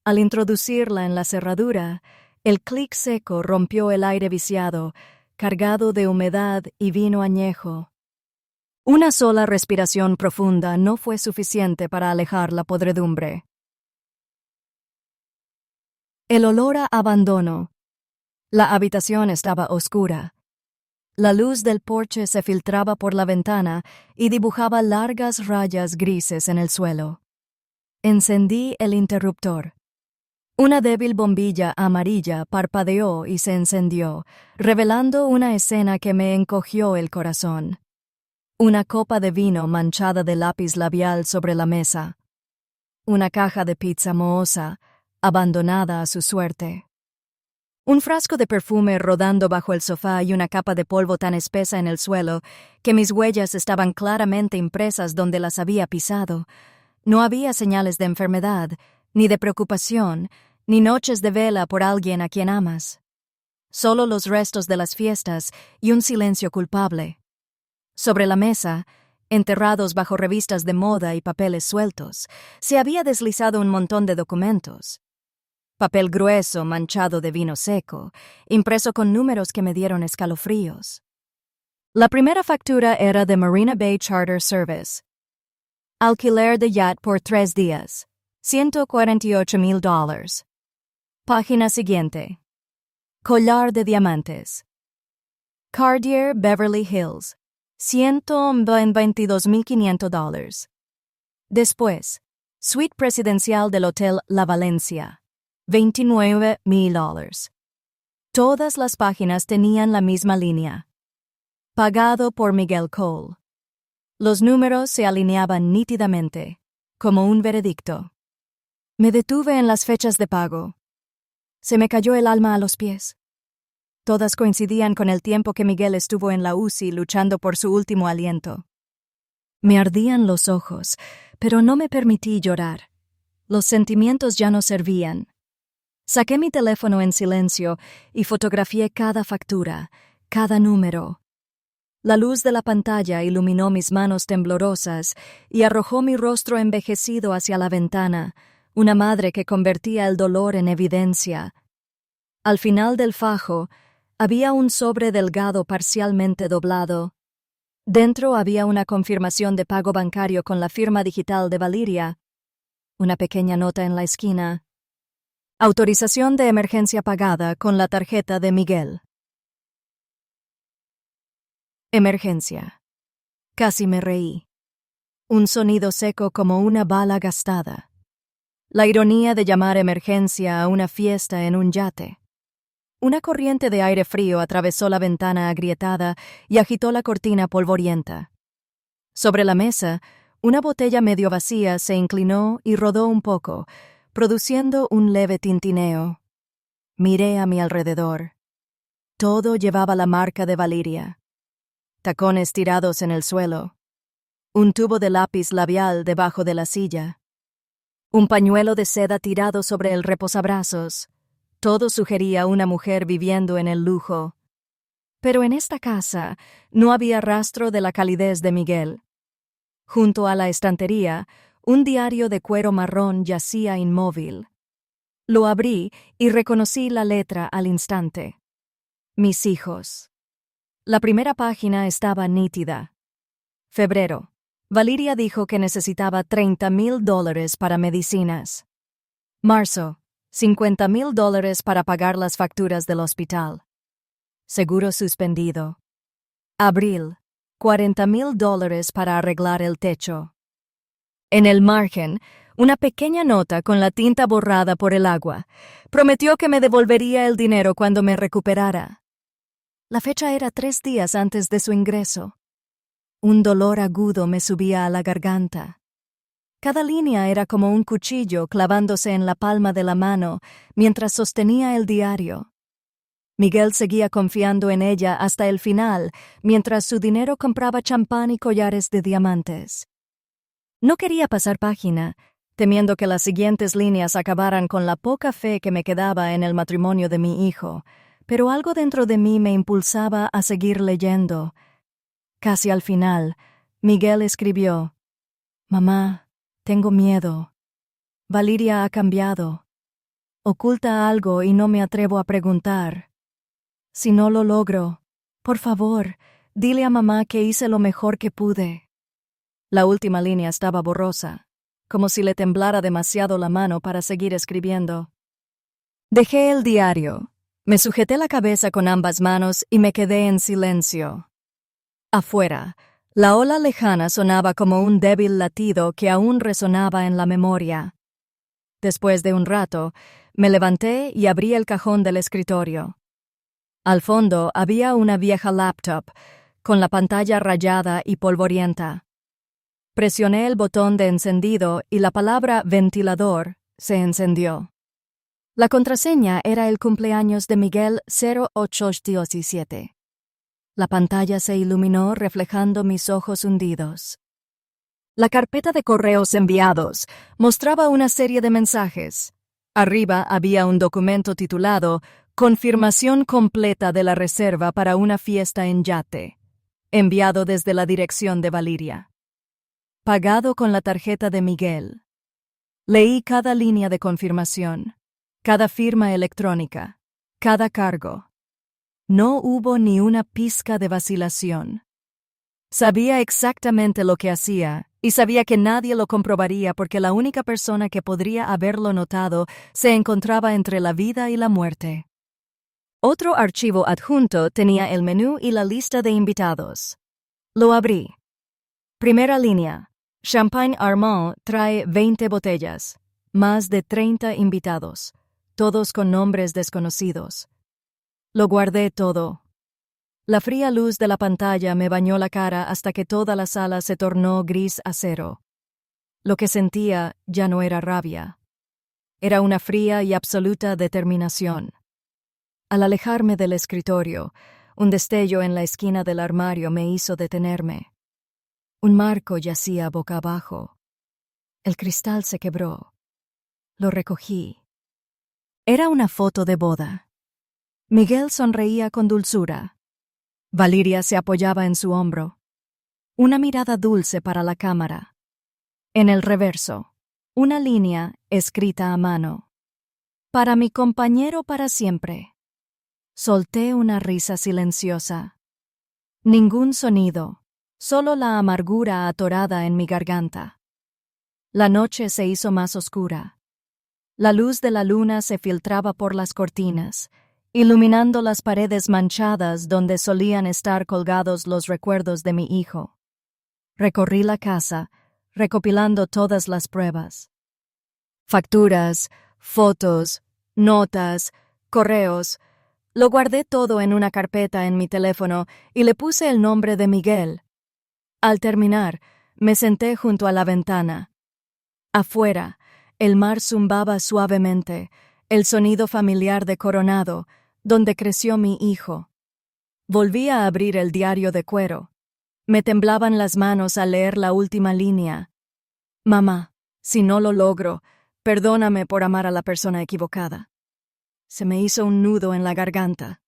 Al introducirla en la cerradura, el clic seco rompió el aire viciado, cargado de humedad y vino añejo. Una sola respiración profunda no fue suficiente para alejar la podredumbre. El olor a abandono. La habitación estaba oscura. La luz del porche se filtraba por la ventana y dibujaba largas rayas grises en el suelo. Encendí el interruptor. Una débil bombilla amarilla parpadeó y se encendió, revelando una escena que me encogió el corazón. Una copa de vino manchada de lápiz labial sobre la mesa. Una caja de pizza mohosa, abandonada a su suerte. Un frasco de perfume rodando bajo el sofá y una capa de polvo tan espesa en el suelo que mis huellas estaban claramente impresas donde las había pisado. No había señales de enfermedad, ni de preocupación, ni noches de vela por alguien a quien amas. Solo los restos de las fiestas y un silencio culpable. Sobre la mesa, enterrados bajo revistas de moda y papeles sueltos, se había deslizado un montón de documentos. Papel grueso manchado de vino seco, impreso con números que me dieron escalofríos. La primera factura era de Marina Bay Charter Service. Alquiler de yacht por 3 días, $148,000. Página siguiente. Collar de diamantes. Cartier Beverly Hills, $122,500. Después, suite presidencial del Hotel La Valencia, $29,000. Todas las páginas tenían la misma línea. Pagado por Miguel Cole. Los números se alineaban nítidamente, como un veredicto. Me detuve en las fechas de pago. Se me cayó el alma a los pies. Todas coincidían con el tiempo que Miguel estuvo en la UCI luchando por su último aliento. Me ardían los ojos, pero no me permití llorar. Los sentimientos ya no servían. Saqué mi teléfono en silencio y fotografié cada factura, cada número. La luz de la pantalla iluminó mis manos temblorosas y arrojó mi rostro envejecido hacia la ventana, una madre que convertía el dolor en evidencia. Al final del fajo había un sobre delgado parcialmente doblado. Dentro había una confirmación de pago bancario con la firma digital de Valeria. Una pequeña nota en la esquina. Autorización de emergencia pagada con la tarjeta de Miguel. Emergencia. Casi me reí. Un sonido seco como una bala gastada. La ironía de llamar emergencia a una fiesta en un yate. Una corriente de aire frío atravesó la ventana agrietada y agitó la cortina polvorienta. Sobre la mesa, una botella medio vacía se inclinó y rodó un poco, produciendo un leve tintineo. Miré a mi alrededor. Todo llevaba la marca de Valeria. Tacones tirados en el suelo. Un tubo de lápiz labial debajo de la silla. Un pañuelo de seda tirado sobre el reposabrazos. Todo sugería una mujer viviendo en el lujo. Pero en esta casa no había rastro de la calidez de Miguel. Junto a la estantería, un diario de cuero marrón yacía inmóvil. Lo abrí y reconocí la letra al instante. Mis hijos. La primera página estaba nítida. Febrero. Valeria dijo que necesitaba $30,000 para medicinas. Marzo. $50,000 para pagar las facturas del hospital. Seguro suspendido. Abril. $40,000 para arreglar el techo. En el margen, una pequeña nota con la tinta borrada por el agua. Prometió que me devolvería el dinero cuando me recuperara. La fecha era 3 días antes de su ingreso. Un dolor agudo me subía a la garganta. Cada línea era como un cuchillo clavándose en la palma de la mano mientras sostenía el diario. Miguel seguía confiando en ella hasta el final, mientras su dinero compraba champán y collares de diamantes. No quería pasar página, temiendo que las siguientes líneas acabaran con la poca fe que me quedaba en el matrimonio de mi hijo, pero algo dentro de mí me impulsaba a seguir leyendo. Casi al final, Miguel escribió: «Mamá, tengo miedo. Valeria ha cambiado. Oculta algo y no me atrevo a preguntar. Si no lo logro, por favor, dile a mamá que hice lo mejor que pude». La última línea estaba borrosa, como si le temblara demasiado la mano para seguir escribiendo. Dejé el diario. Me sujeté la cabeza con ambas manos y me quedé en silencio. Afuera, la ola lejana sonaba como un débil latido que aún resonaba en la memoria. Después de un rato, me levanté y abrí el cajón del escritorio. Al fondo había una vieja laptop, con la pantalla rayada y polvorienta. Presioné el botón de encendido y la palabra ventilador se encendió. La contraseña era el cumpleaños de Miguel 0817. La pantalla se iluminó reflejando mis ojos hundidos. La carpeta de correos enviados mostraba una serie de mensajes. Arriba había un documento titulado «Confirmación completa de la reserva para una fiesta en yate», enviado desde la dirección de Valeria. Pagado con la tarjeta de Miguel. Leí cada línea de confirmación, cada firma electrónica, cada cargo. No hubo ni una pizca de vacilación. Sabía exactamente lo que hacía y sabía que nadie lo comprobaría porque la única persona que podría haberlo notado se encontraba entre la vida y la muerte. Otro archivo adjunto tenía el menú y la lista de invitados. Lo abrí. Primera línea. Champagne Armand trae 20 botellas. Más de 30 invitados. Todos con nombres desconocidos. Lo guardé todo. La fría luz de la pantalla me bañó la cara hasta que toda la sala se tornó gris acero. Lo que sentía ya no era rabia. Era una fría y absoluta determinación. Al alejarme del escritorio, un destello en la esquina del armario me hizo detenerme. Un marco yacía boca abajo. El cristal se quebró. Lo recogí. Era una foto de boda. Miguel sonreía con dulzura. Valeria se apoyaba en su hombro. Una mirada dulce para la cámara. En el reverso, una línea escrita a mano. Para mi compañero para siempre. Solté una risa silenciosa. Ningún sonido, solo la amargura atorada en mi garganta. La noche se hizo más oscura. La luz de la luna se filtraba por las cortinas, iluminando las paredes manchadas donde solían estar colgados los recuerdos de mi hijo. Recorrí la casa, recopilando todas las pruebas. Facturas, fotos, notas, correos. Lo guardé todo en una carpeta en mi teléfono y le puse el nombre de Miguel. Al terminar, me senté junto a la ventana. Afuera, el mar zumbaba suavemente, el sonido familiar de Coronado, donde creció mi hijo. Volví a abrir el diario de cuero. Me temblaban las manos al leer la última línea. Mamá, si no lo logro, perdóname por amar a la persona equivocada. Se me hizo un nudo en la garganta.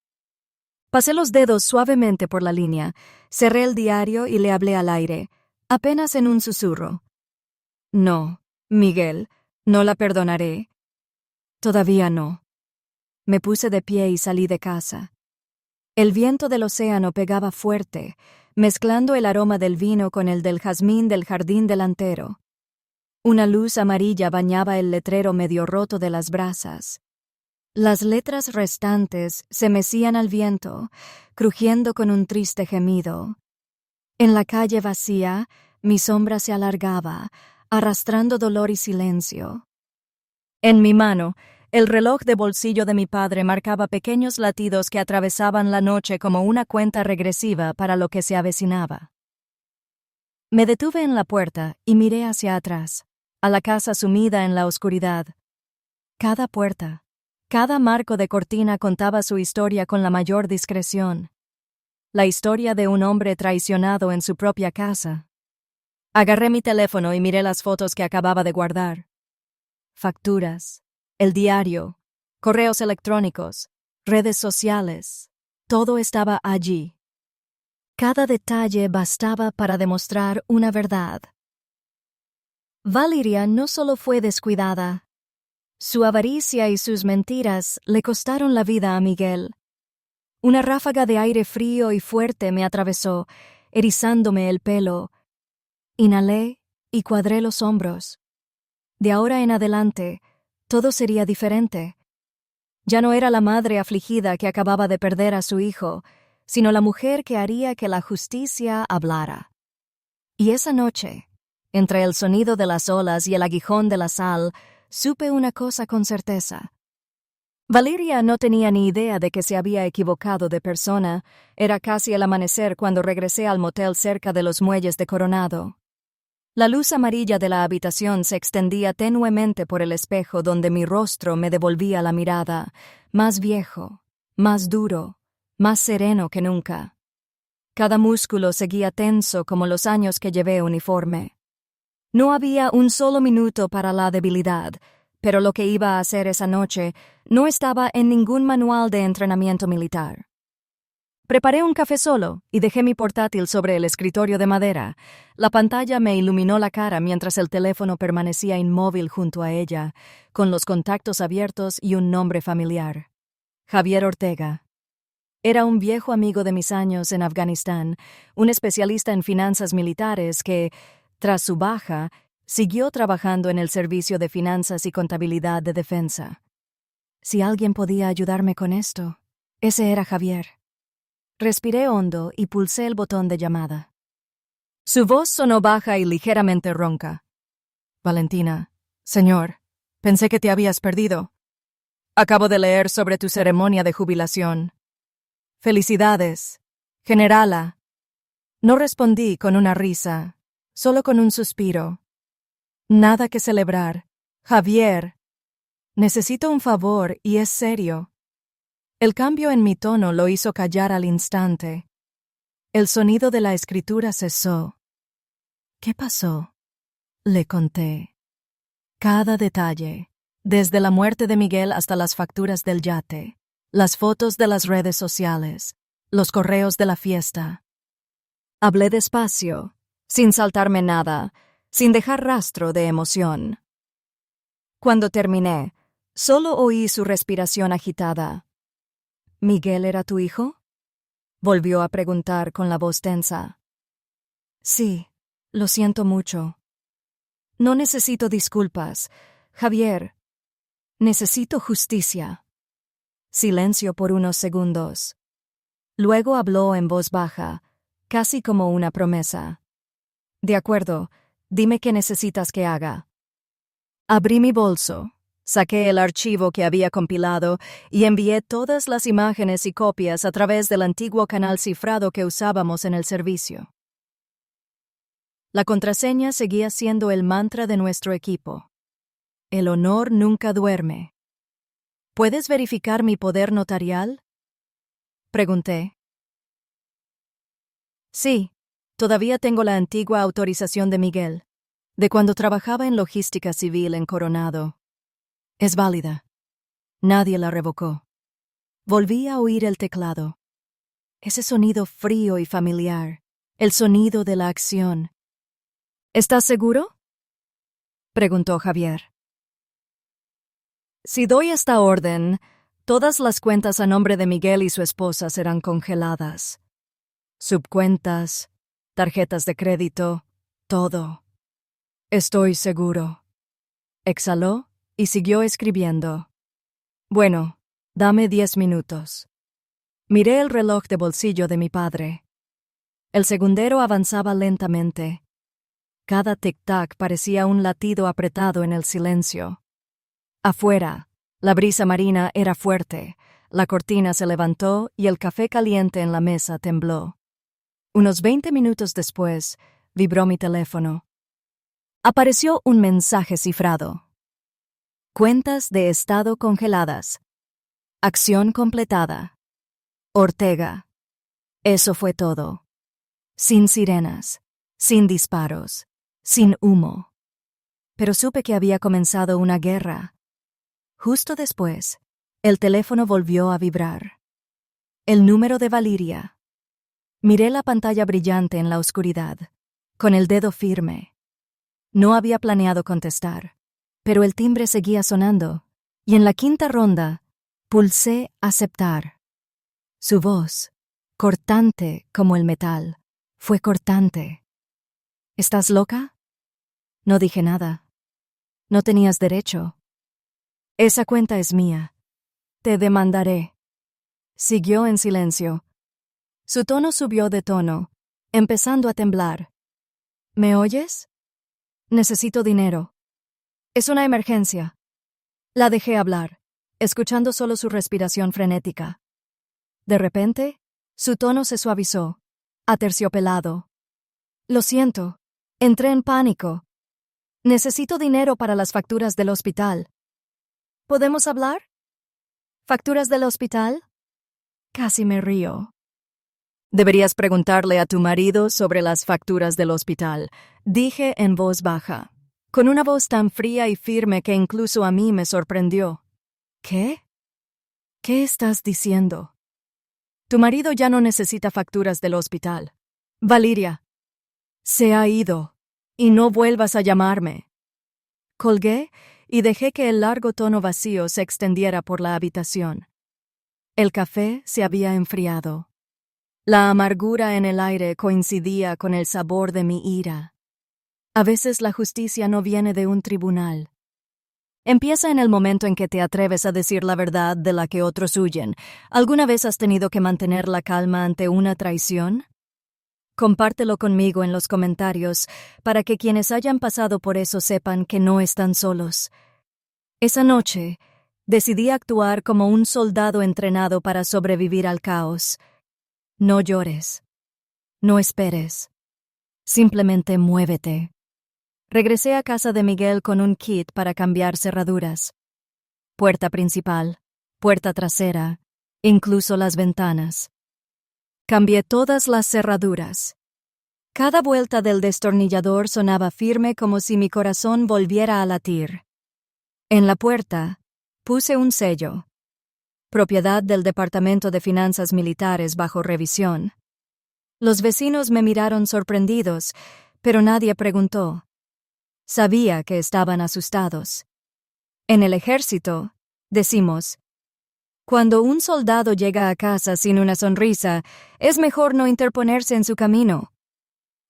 Pasé los dedos suavemente por la línea, cerré el diario y le hablé al aire, apenas en un susurro. No, Miguel, no la perdonaré. Todavía no. Me puse de pie y salí de casa. El viento del océano pegaba fuerte, mezclando el aroma del vino con el del jazmín del jardín delantero. Una luz amarilla bañaba el letrero medio roto de las brasas. Las letras restantes se mecían al viento, crujiendo con un triste gemido. En la calle vacía, mi sombra se alargaba, arrastrando dolor y silencio. En mi mano, el reloj de bolsillo de mi padre marcaba pequeños latidos que atravesaban la noche como una cuenta regresiva para lo que se avecinaba. Me detuve en la puerta y miré hacia atrás, a la casa sumida en la oscuridad. Cada puerta, cada marco de cortina contaba su historia con la mayor discreción. La historia de un hombre traicionado en su propia casa. Agarré mi teléfono y miré las fotos que acababa de guardar. Facturas, el diario, correos electrónicos, redes sociales, todo estaba allí. Cada detalle bastaba para demostrar una verdad. Valeria no solo fue descuidada. Su avaricia y sus mentiras le costaron la vida a Miguel. Una ráfaga de aire frío y fuerte me atravesó, erizándome el pelo. Inhalé y cuadré los hombros. De ahora en adelante, todo sería diferente. Ya no era la madre afligida que acababa de perder a su hijo, sino la mujer que haría que la justicia hablara. Y esa noche, entre el sonido de las olas y el aguijón de la sal, supe una cosa con certeza. Valeria no tenía ni idea de que se había equivocado de persona. Era casi el amanecer cuando regresé al motel cerca de los muelles de Coronado. La luz amarilla de la habitación se extendía tenuemente por el espejo donde mi rostro me devolvía la mirada, más viejo, más duro, más sereno que nunca. Cada músculo seguía tenso como los años que llevé uniforme. No había un solo minuto para la debilidad, pero lo que iba a hacer esa noche no estaba en ningún manual de entrenamiento militar. Preparé un café solo y dejé mi portátil sobre el escritorio de madera. La pantalla me iluminó la cara mientras el teléfono permanecía inmóvil junto a ella, con los contactos abiertos y un nombre familiar. Javier Ortega. Era un viejo amigo de mis años en Afganistán, un especialista en finanzas militares que, tras su baja, siguió trabajando en el Servicio de Finanzas y Contabilidad de Defensa. Si alguien podía ayudarme con esto, ese era Javier. Respiré hondo y pulsé el botón de llamada. Su voz sonó baja y ligeramente ronca. Valentina, señor, pensé que te habías perdido. Acabo de leer sobre tu ceremonia de jubilación. Felicidades, generala. No respondí con una risa, solo con un suspiro. Nada que celebrar. Javier, necesito un favor y es serio. El cambio en mi tono lo hizo callar al instante. El sonido de la escritura cesó. ¿Qué pasó? Le conté. Cada detalle, desde la muerte de Miguel hasta las facturas del yate, las fotos de las redes sociales, los correos de la fiesta. Hablé despacio, sin saltarme nada, sin dejar rastro de emoción. Cuando terminé, solo oí su respiración agitada. ¿Miguel era tu hijo? Volvió a preguntar con la voz tensa. Sí, lo siento mucho. No necesito disculpas, Javier. Necesito justicia. Silencio por unos segundos. Luego habló en voz baja, casi como una promesa. De acuerdo, dime qué necesitas que haga. Abrí mi bolso, saqué el archivo que había compilado y envié todas las imágenes y copias a través del antiguo canal cifrado que usábamos en el servicio. La contraseña seguía siendo el mantra de nuestro equipo. El honor nunca duerme. ¿Puedes verificar mi poder notarial? Pregunté. Sí, todavía tengo la antigua autorización de Miguel, de cuando trabajaba en logística civil en Coronado. Es válida. Nadie la revocó. Volví a oír el teclado. Ese sonido frío y familiar, el sonido de la acción. ¿Estás seguro? Preguntó Javier. Si doy esta orden, todas las cuentas a nombre de Miguel y su esposa serán congeladas. Subcuentas, tarjetas de crédito, todo. Estoy seguro. Exhaló y siguió escribiendo. Bueno, dame 10 minutos. Miré el reloj de bolsillo de mi padre. El segundero avanzaba lentamente. Cada tic-tac parecía un latido apretado en el silencio. Afuera, la brisa marina era fuerte, la cortina se levantó y el café caliente en la mesa tembló. Unos 20 minutos después, vibró mi teléfono. Apareció un mensaje cifrado. Cuentas de estado congeladas. Acción completada. Ortega. Eso fue todo. Sin sirenas, sin disparos, sin humo. Pero supe que había comenzado una guerra. Justo después, el teléfono volvió a vibrar. El número de Valiria. Miré la pantalla brillante en la oscuridad, con el dedo firme. No había planeado contestar, pero el timbre seguía sonando, y en la quinta ronda, pulsé aceptar. Su voz, cortante como el metal, fue cortante. ¿Estás loca? No dije nada. No tenías derecho. Esa cuenta es mía. Te demandaré. Siguió en silencio. Su tono subió de tono, empezando a temblar. ¿Me oyes? Necesito dinero. Es una emergencia. La dejé hablar, escuchando solo su respiración frenética. De repente, su tono se suavizó, aterciopelado. Lo siento. Entré en pánico. Necesito dinero para las facturas del hospital. ¿Podemos hablar? ¿Facturas del hospital? Casi me río. Deberías preguntarle a tu marido sobre las facturas del hospital, dije en voz baja, con una voz tan fría y firme que incluso a mí me sorprendió. ¿Qué? ¿Qué estás diciendo? Tu marido ya no necesita facturas del hospital. Valiria. Se ha ido, y no vuelvas a llamarme. Colgué y dejé que el largo tono vacío se extendiera por la habitación. El café se había enfriado. La amargura en el aire coincidía con el sabor de mi ira. A veces la justicia no viene de un tribunal. Empieza en el momento en que te atreves a decir la verdad de la que otros huyen. ¿Alguna vez has tenido que mantener la calma ante una traición? Compártelo conmigo en los comentarios para que quienes hayan pasado por eso sepan que no están solos. Esa noche, decidí actuar como un soldado entrenado para sobrevivir al caos. No llores. No esperes. Simplemente muévete. Regresé a casa de Miguel con un kit para cambiar cerraduras. Puerta principal, puerta trasera, incluso las ventanas. Cambié todas las cerraduras. Cada vuelta del destornillador sonaba firme como si mi corazón volviera a latir. En la puerta, puse un sello. propiedad del Departamento de Finanzas Militares bajo revisión. Los vecinos me miraron sorprendidos, pero nadie preguntó. Sabía que estaban asustados. En el ejército, decimos, cuando un soldado llega a casa sin una sonrisa, es mejor no interponerse en su camino.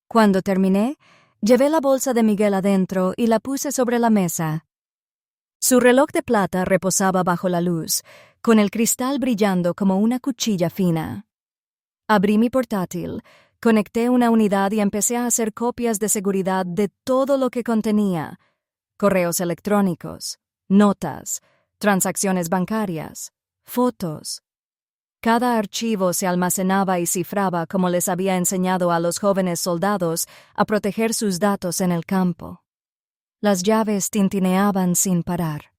Cuando terminé, llevé la bolsa de Miguel adentro y la puse sobre la mesa. Su reloj de plata reposaba bajo la luz, con el cristal brillando como una cuchilla fina. Abrí mi portátil, conecté una unidad y empecé a hacer copias de seguridad de todo lo que contenía: correos electrónicos, notas, transacciones bancarias, fotos. Cada archivo se almacenaba y cifraba como les había enseñado a los jóvenes soldados a proteger sus datos en el campo. Las llaves tintineaban sin parar.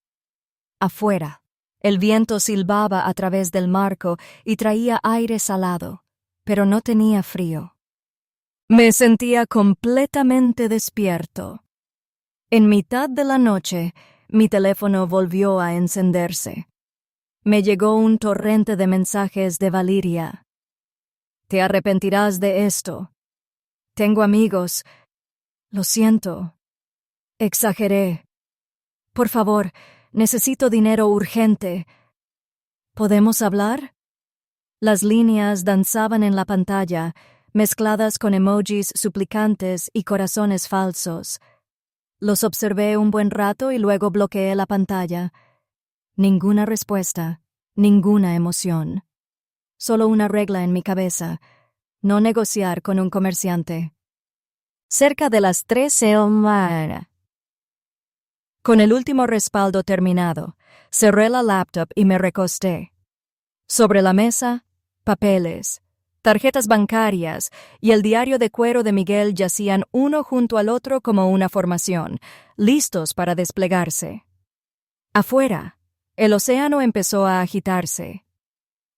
Afuera, el viento silbaba a través del marco y traía aire salado, pero no tenía frío. Me sentía completamente despierto. En mitad de la noche, mi teléfono volvió a encenderse. Me llegó un torrente de mensajes de Valeria. Te arrepentirás de esto. Tengo amigos. Lo siento. Exageré. Por favor, necesito dinero urgente. ¿Podemos hablar? Las líneas danzaban en la pantalla, mezcladas con emojis suplicantes y corazones falsos. Los observé un buen rato y luego bloqueé la pantalla. Ninguna respuesta, ninguna emoción. Solo una regla en mi cabeza: no negociar con un comerciante. Cerca de las 13 horas. Con el último respaldo terminado, cerré la laptop y me recosté. Sobre la mesa, papeles, tarjetas bancarias y el diario de cuero de Miguel yacían uno junto al otro como una formación, listos para desplegarse. Afuera, el océano empezó a agitarse.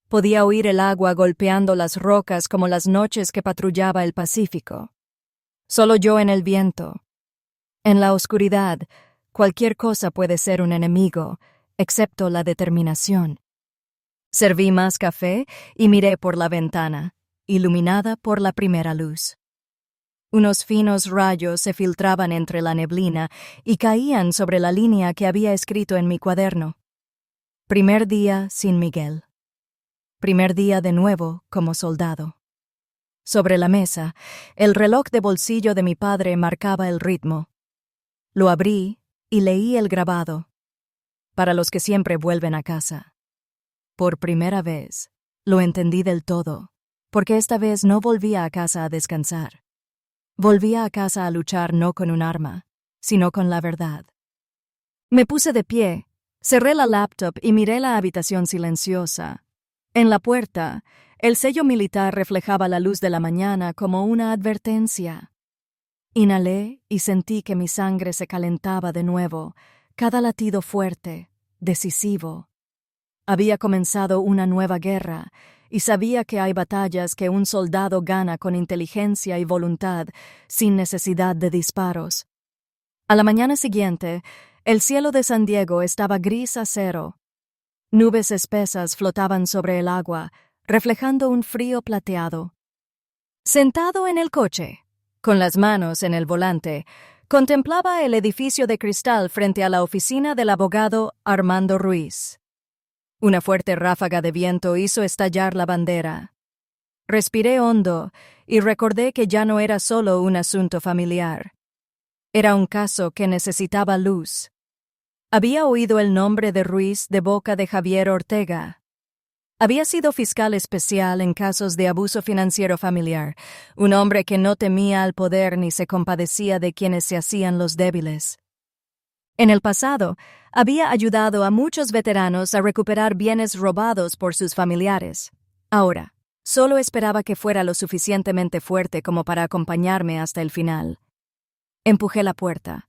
Podía oír el agua golpeando las rocas como las noches que patrullaba el Pacífico. Solo yo en el viento. En la oscuridad, cualquier cosa puede ser un enemigo, excepto la determinación. Serví más café y miré por la ventana, iluminada por la primera luz. Unos finos rayos se filtraban entre la neblina y caían sobre la línea que había escrito en mi cuaderno. Primer día sin Miguel. Primer día de nuevo como soldado. Sobre la mesa, el reloj de bolsillo de mi padre marcaba el ritmo. Lo abrí y leí el grabado. Para los que siempre vuelven a casa. Por primera vez, lo entendí del todo, porque esta vez no volvía a casa a descansar. Volvía a casa a luchar no con un arma, sino con la verdad. Me puse de pie, cerré la laptop y miré la habitación silenciosa. En la puerta, el sello militar reflejaba la luz de la mañana como una advertencia. Inhalé y sentí que mi sangre se calentaba de nuevo, cada latido fuerte, decisivo. Había comenzado una nueva guerra, y sabía que hay batallas que un soldado gana con inteligencia y voluntad, sin necesidad de disparos. A la mañana siguiente, el cielo de San Diego estaba gris acero. Nubes espesas flotaban sobre el agua, reflejando un frío plateado. Sentado en el coche, con las manos en el volante, contemplaba el edificio de cristal frente a la oficina del abogado Armando Ruiz. Una fuerte ráfaga de viento hizo estallar la bandera. Respiré hondo y recordé que ya no era solo un asunto familiar. Era un caso que necesitaba luz. Había oído el nombre de Ruiz de boca de Javier Ortega. Había sido fiscal especial en casos de abuso financiero familiar, un hombre que no temía al poder ni se compadecía de quienes se hacían los débiles. En el pasado, había ayudado a muchos veteranos a recuperar bienes robados por sus familiares. Ahora, solo esperaba que fuera lo suficientemente fuerte como para acompañarme hasta el final. Empujé la puerta.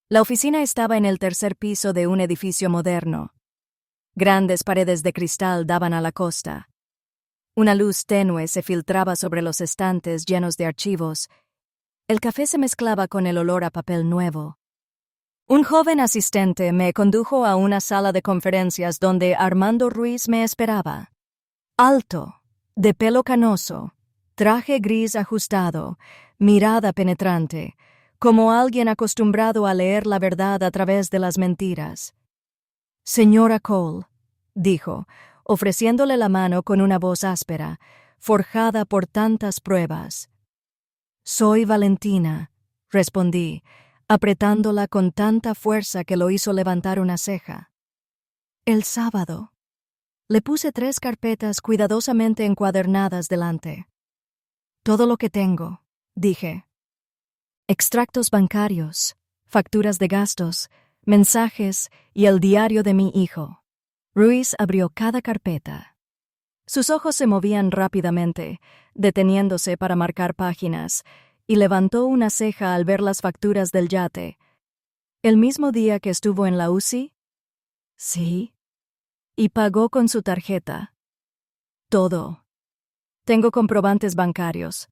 La oficina estaba en el tercer piso de un edificio moderno. Grandes paredes de cristal daban a la costa. Una luz tenue se filtraba sobre los estantes llenos de archivos. El café se mezclaba con el olor a papel nuevo. Un joven asistente me condujo a una sala de conferencias donde Armando Ruiz me esperaba. Alto, de pelo canoso, traje gris ajustado, mirada penetrante, como alguien acostumbrado a leer la verdad a través de las mentiras. «Señora Cole», dijo, ofreciéndole la mano con una voz áspera, forjada por tantas pruebas. «Soy Valentina», respondí, apretándola con tanta fuerza que lo hizo levantar una ceja. «El sábado». Le puse 3 carpetas cuidadosamente encuadernadas delante. «Todo lo que tengo», dije. Extractos bancarios, facturas de gastos, mensajes y el diario de mi hijo. Ruiz abrió cada carpeta. Sus ojos se movían rápidamente, deteniéndose para marcar páginas, y levantó una ceja al ver las facturas del yate. ¿El mismo día que estuvo en la UCI? Sí. Y pagó con su tarjeta. Todo. Tengo comprobantes bancarios.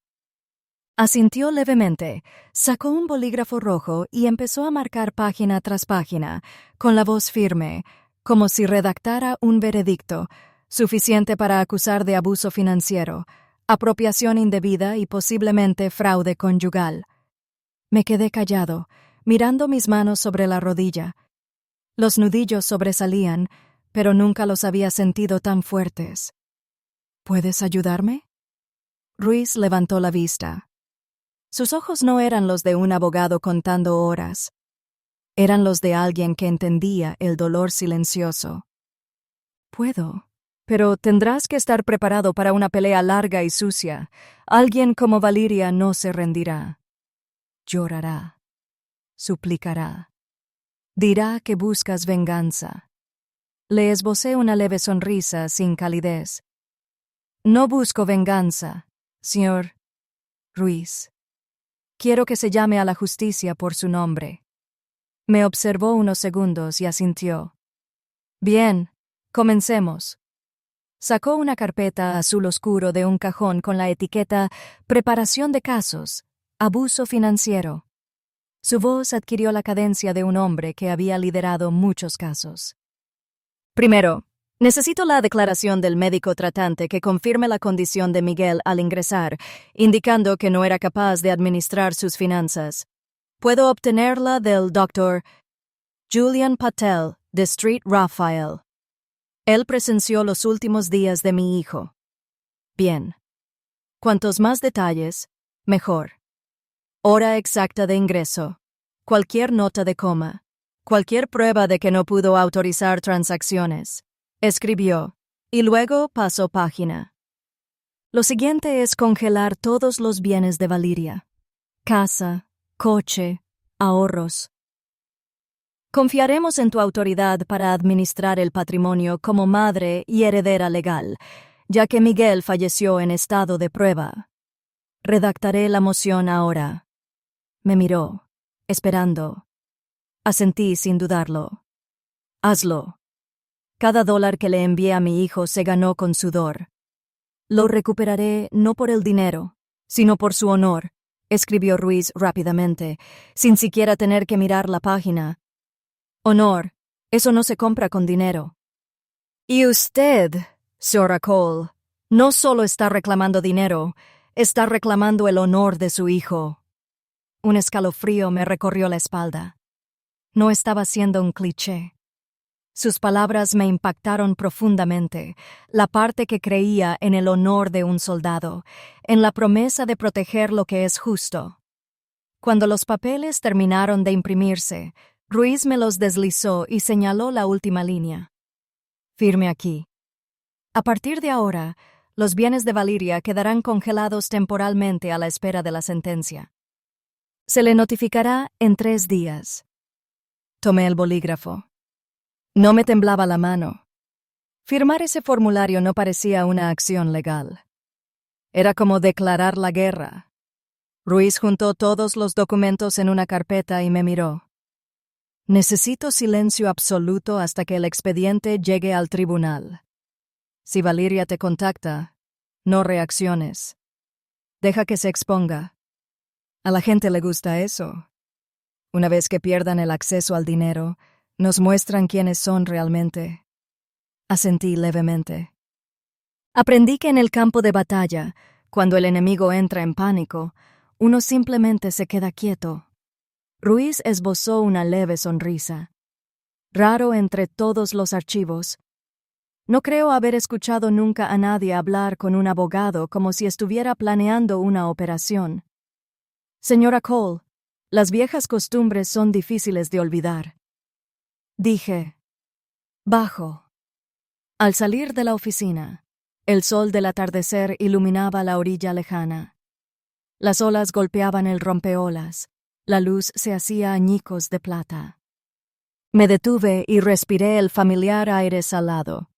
Asintió levemente, sacó un bolígrafo rojo y empezó a marcar página tras página, con la voz firme, como si redactara un veredicto, suficiente para acusar de abuso financiero, apropiación indebida y posiblemente fraude conyugal. Me quedé callado, mirando mis manos sobre la rodilla. Los nudillos sobresalían, pero nunca los había sentido tan fuertes. ¿Puedes ayudarme? Ruiz levantó la vista. Sus ojos no eran los de un abogado contando horas. Eran los de alguien que entendía el dolor silencioso. Puedo, pero tendrás que estar preparado para una pelea larga y sucia. Alguien como Valeria no se rendirá. Llorará. Suplicará. Dirá que buscas venganza. Le esbocé una leve sonrisa sin calidez. No busco venganza, señor Ruiz. Quiero que se llame a la justicia por su nombre. Me observó unos segundos y asintió. Bien, comencemos. Sacó una carpeta azul oscuro de un cajón con la etiqueta «Preparación de casos, abuso financiero». Su voz adquirió la cadencia de un hombre que había liderado muchos casos. Primero, necesito la declaración del médico tratante que confirme la condición de Miguel al ingresar, indicando que no era capaz de administrar sus finanzas. Puedo obtenerla del Dr. Julian Patel, de Street Raphael. Él presenció los últimos días de mi hijo. Bien. Cuantos más detalles, mejor. Hora exacta de ingreso. Cualquier nota de coma. Cualquier prueba de que no pudo autorizar transacciones. Escribió, y luego pasó página. Lo siguiente es congelar todos los bienes de Valeria. Casa, coche, ahorros. Confiaremos en tu autoridad para administrar el patrimonio como madre y heredera legal, ya que Miguel falleció en estado de prueba. Redactaré la moción ahora. Me miró, esperando. Asentí sin dudarlo. Hazlo. Cada dólar que le envié a mi hijo se ganó con sudor. Lo recuperaré no por el dinero, sino por su honor, escribió Ruiz rápidamente, sin siquiera tener que mirar la página. Honor, eso no se compra con dinero. Y usted, señora Cole, no solo está reclamando dinero, está reclamando el honor de su hijo. Un escalofrío me recorrió la espalda. No estaba siendo un cliché. Sus palabras me impactaron profundamente, la parte que creía en el honor de un soldado, en la promesa de proteger lo que es justo. Cuando los papeles terminaron de imprimirse, Ruiz me los deslizó y señaló la última línea. Firme aquí. A partir de ahora, los bienes de Valeria quedarán congelados temporalmente a la espera de la sentencia. Se le notificará en 3 días. Tomé el bolígrafo. No me temblaba la mano. Firmar ese formulario no parecía una acción legal. Era como declarar la guerra. Ruiz juntó todos los documentos en una carpeta y me miró. Necesito silencio absoluto hasta que el expediente llegue al tribunal. Si Valeria te contacta, no reacciones. Deja que se exponga. A la gente le gusta eso. Una vez que pierdan el acceso al dinero, nos muestran quiénes son realmente. Asentí levemente. Aprendí que en el campo de batalla, cuando el enemigo entra en pánico, uno simplemente se queda quieto. Ruiz esbozó una leve sonrisa. Raro entre todos los archivos. No creo haber escuchado nunca a nadie hablar con un abogado como si estuviera planeando una operación. Señora Cole, las viejas costumbres son difíciles de olvidar. Dije. Bajo. Al salir de la oficina, el sol del atardecer iluminaba la orilla lejana. Las olas golpeaban el rompeolas, la luz se hacía añicos de plata. Me detuve y respiré el familiar aire salado.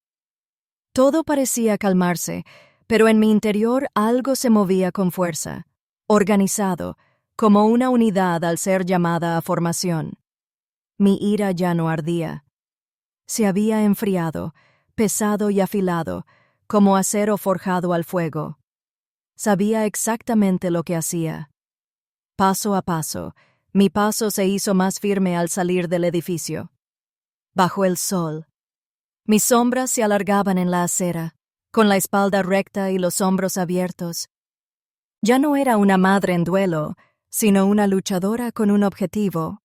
Todo parecía calmarse, pero en mi interior algo se movía con fuerza, organizado, como una unidad al ser llamada a formación. Mi ira ya no ardía. Se había enfriado, pesado y afilado, como acero forjado al fuego. Sabía exactamente lo que hacía. Paso a paso, mi paso se hizo más firme al salir del edificio. Bajo el sol. Mis sombras se alargaban en la acera, con la espalda recta y los hombros abiertos. Ya no era una madre en duelo, sino una luchadora con un objetivo.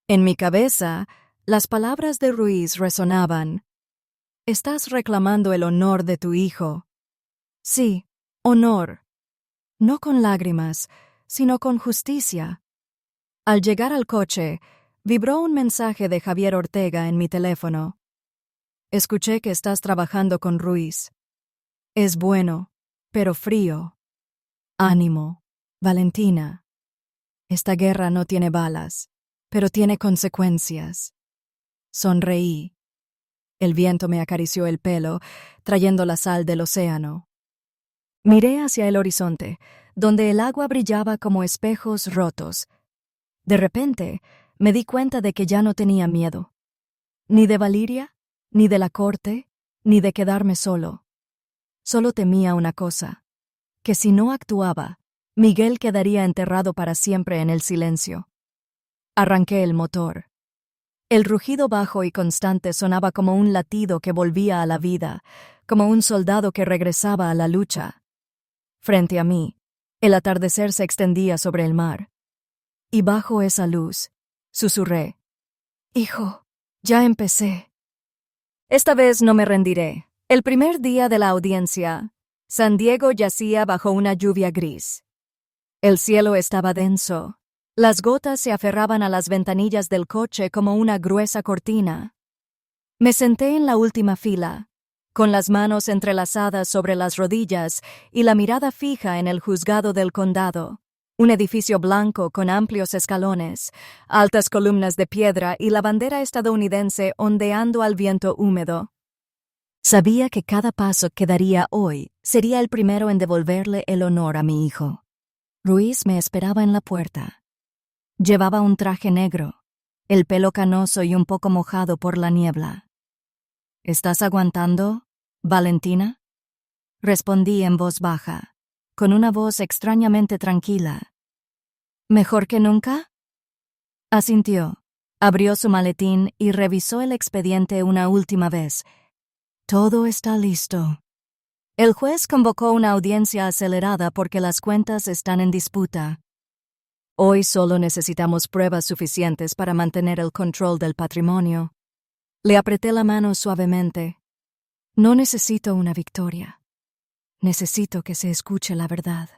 En mi cabeza, las palabras de Ruiz resonaban. Estás reclamando el honor de tu hijo. Sí, honor. No con lágrimas, sino con justicia. Al llegar al coche, vibró un mensaje de Javier Ortega en mi teléfono. Escuché que estás trabajando con Ruiz. Es bueno, pero frío. Ánimo, Valentina. Esta guerra no tiene balas, pero tiene consecuencias. Sonreí. El viento me acarició el pelo, trayendo la sal del océano. Miré hacia el horizonte, donde el agua brillaba como espejos rotos. De repente, me di cuenta de que ya no tenía miedo. Ni de Valiria, ni de la corte, ni de quedarme solo. Solo temía una cosa, que si no actuaba, Miguel quedaría enterrado para siempre en el silencio. Arranqué el motor. El rugido bajo y constante sonaba como un latido que volvía a la vida, como un soldado que regresaba a la lucha. Frente a mí, el atardecer se extendía sobre el mar. Y bajo esa luz, susurré. Hijo, ya empecé. Esta vez no me rendiré. El primer día de la audiencia, San Diego yacía bajo una lluvia gris. El cielo estaba denso. Las gotas se aferraban a las ventanillas del coche como una gruesa cortina. Me senté en la última fila, con las manos entrelazadas sobre las rodillas y la mirada fija en el juzgado del condado, un edificio blanco con amplios escalones, altas columnas de piedra y la bandera estadounidense ondeando al viento húmedo. Sabía que cada paso que daría hoy sería el primero en devolverle el honor a mi hijo. Ruiz me esperaba en la puerta. Llevaba un traje negro, el pelo canoso y un poco mojado por la niebla. ¿Estás aguantando, Valentina? Respondí en voz baja, con una voz extrañamente tranquila. ¿Mejor que nunca? Asintió, abrió su maletín y revisó el expediente una última vez. Todo está listo. El juez convocó una audiencia acelerada porque las cuentas están en disputa. Hoy solo necesitamos pruebas suficientes para mantener el control del patrimonio. Le apreté la mano suavemente. No necesito una victoria. Necesito que se escuche la verdad.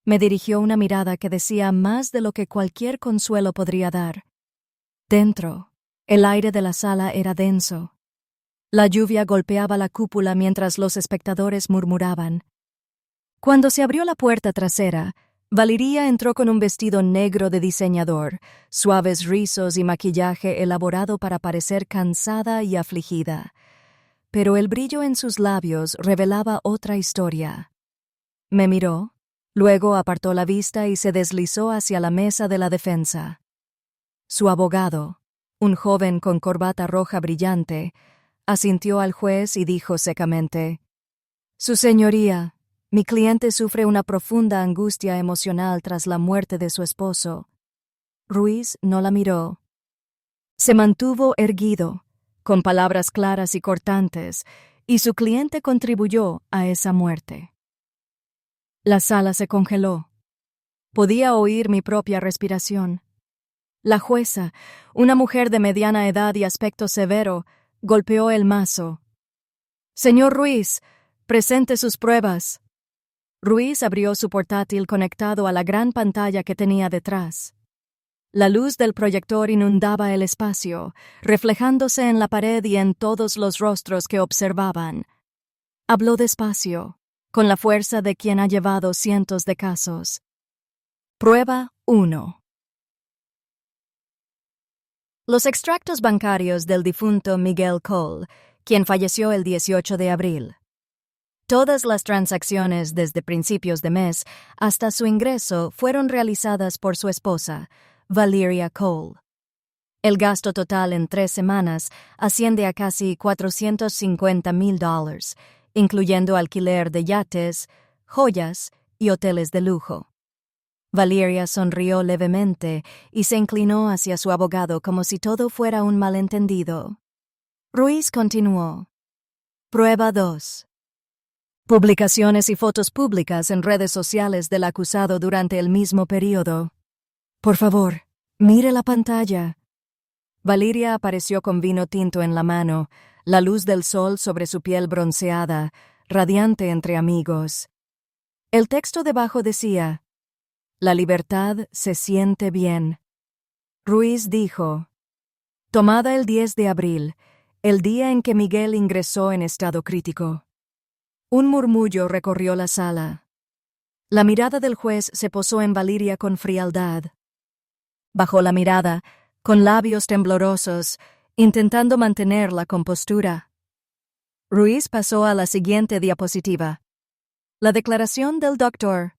Me dirigió una mirada que decía más de lo que cualquier consuelo podría dar. Dentro, el aire de la sala era denso. La lluvia golpeaba la cúpula mientras los espectadores murmuraban. Cuando se abrió la puerta trasera, Valeria entró con un vestido negro de diseñador, suaves rizos y maquillaje elaborado para parecer cansada y afligida. Pero el brillo en sus labios revelaba otra historia. Me miró, luego apartó la vista y se deslizó hacia la mesa de la defensa. Su abogado, un joven con corbata roja brillante, asintió al juez y dijo secamente: «Su señoría, mi cliente sufre una profunda angustia emocional tras la muerte de su esposo. Ruiz no la miró. Se mantuvo erguido, con palabras claras y cortantes, y su cliente contribuyó a esa muerte. La sala se congeló. Podía oír mi propia respiración. La jueza, una mujer de mediana edad y aspecto severo, golpeó el mazo. «Señor Ruiz, presente sus pruebas». Ruiz abrió su portátil conectado a la gran pantalla que tenía detrás. La luz del proyector inundaba el espacio, reflejándose en la pared y en todos los rostros que observaban. Habló despacio, con la fuerza de quien ha llevado cientos de casos. Prueba 1. Los extractos bancarios del difunto Miguel Cole, quien falleció el 18 de abril. Todas las transacciones desde principios de mes hasta su ingreso fueron realizadas por su esposa, Valeria Cole. El gasto total en 3 semanas asciende a casi $450,000, incluyendo alquiler de yates, joyas y hoteles de lujo. Valeria sonrió levemente y se inclinó hacia su abogado como si todo fuera un malentendido. Ruiz continuó. Prueba 2. Publicaciones y fotos públicas en redes sociales del acusado durante el mismo periodo. Por favor, mire la pantalla. Valeria apareció con vino tinto en la mano, la luz del sol sobre su piel bronceada, radiante entre amigos. El texto debajo decía: «La libertad se siente bien». Ruiz dijo: «Tomada el 10 de abril, el día en que Miguel ingresó en estado crítico». Un murmullo recorrió la sala. La mirada del juez se posó en Valeria con frialdad. Bajó la mirada, con labios temblorosos, intentando mantener la compostura. Ruiz pasó a la siguiente diapositiva. La declaración del doctor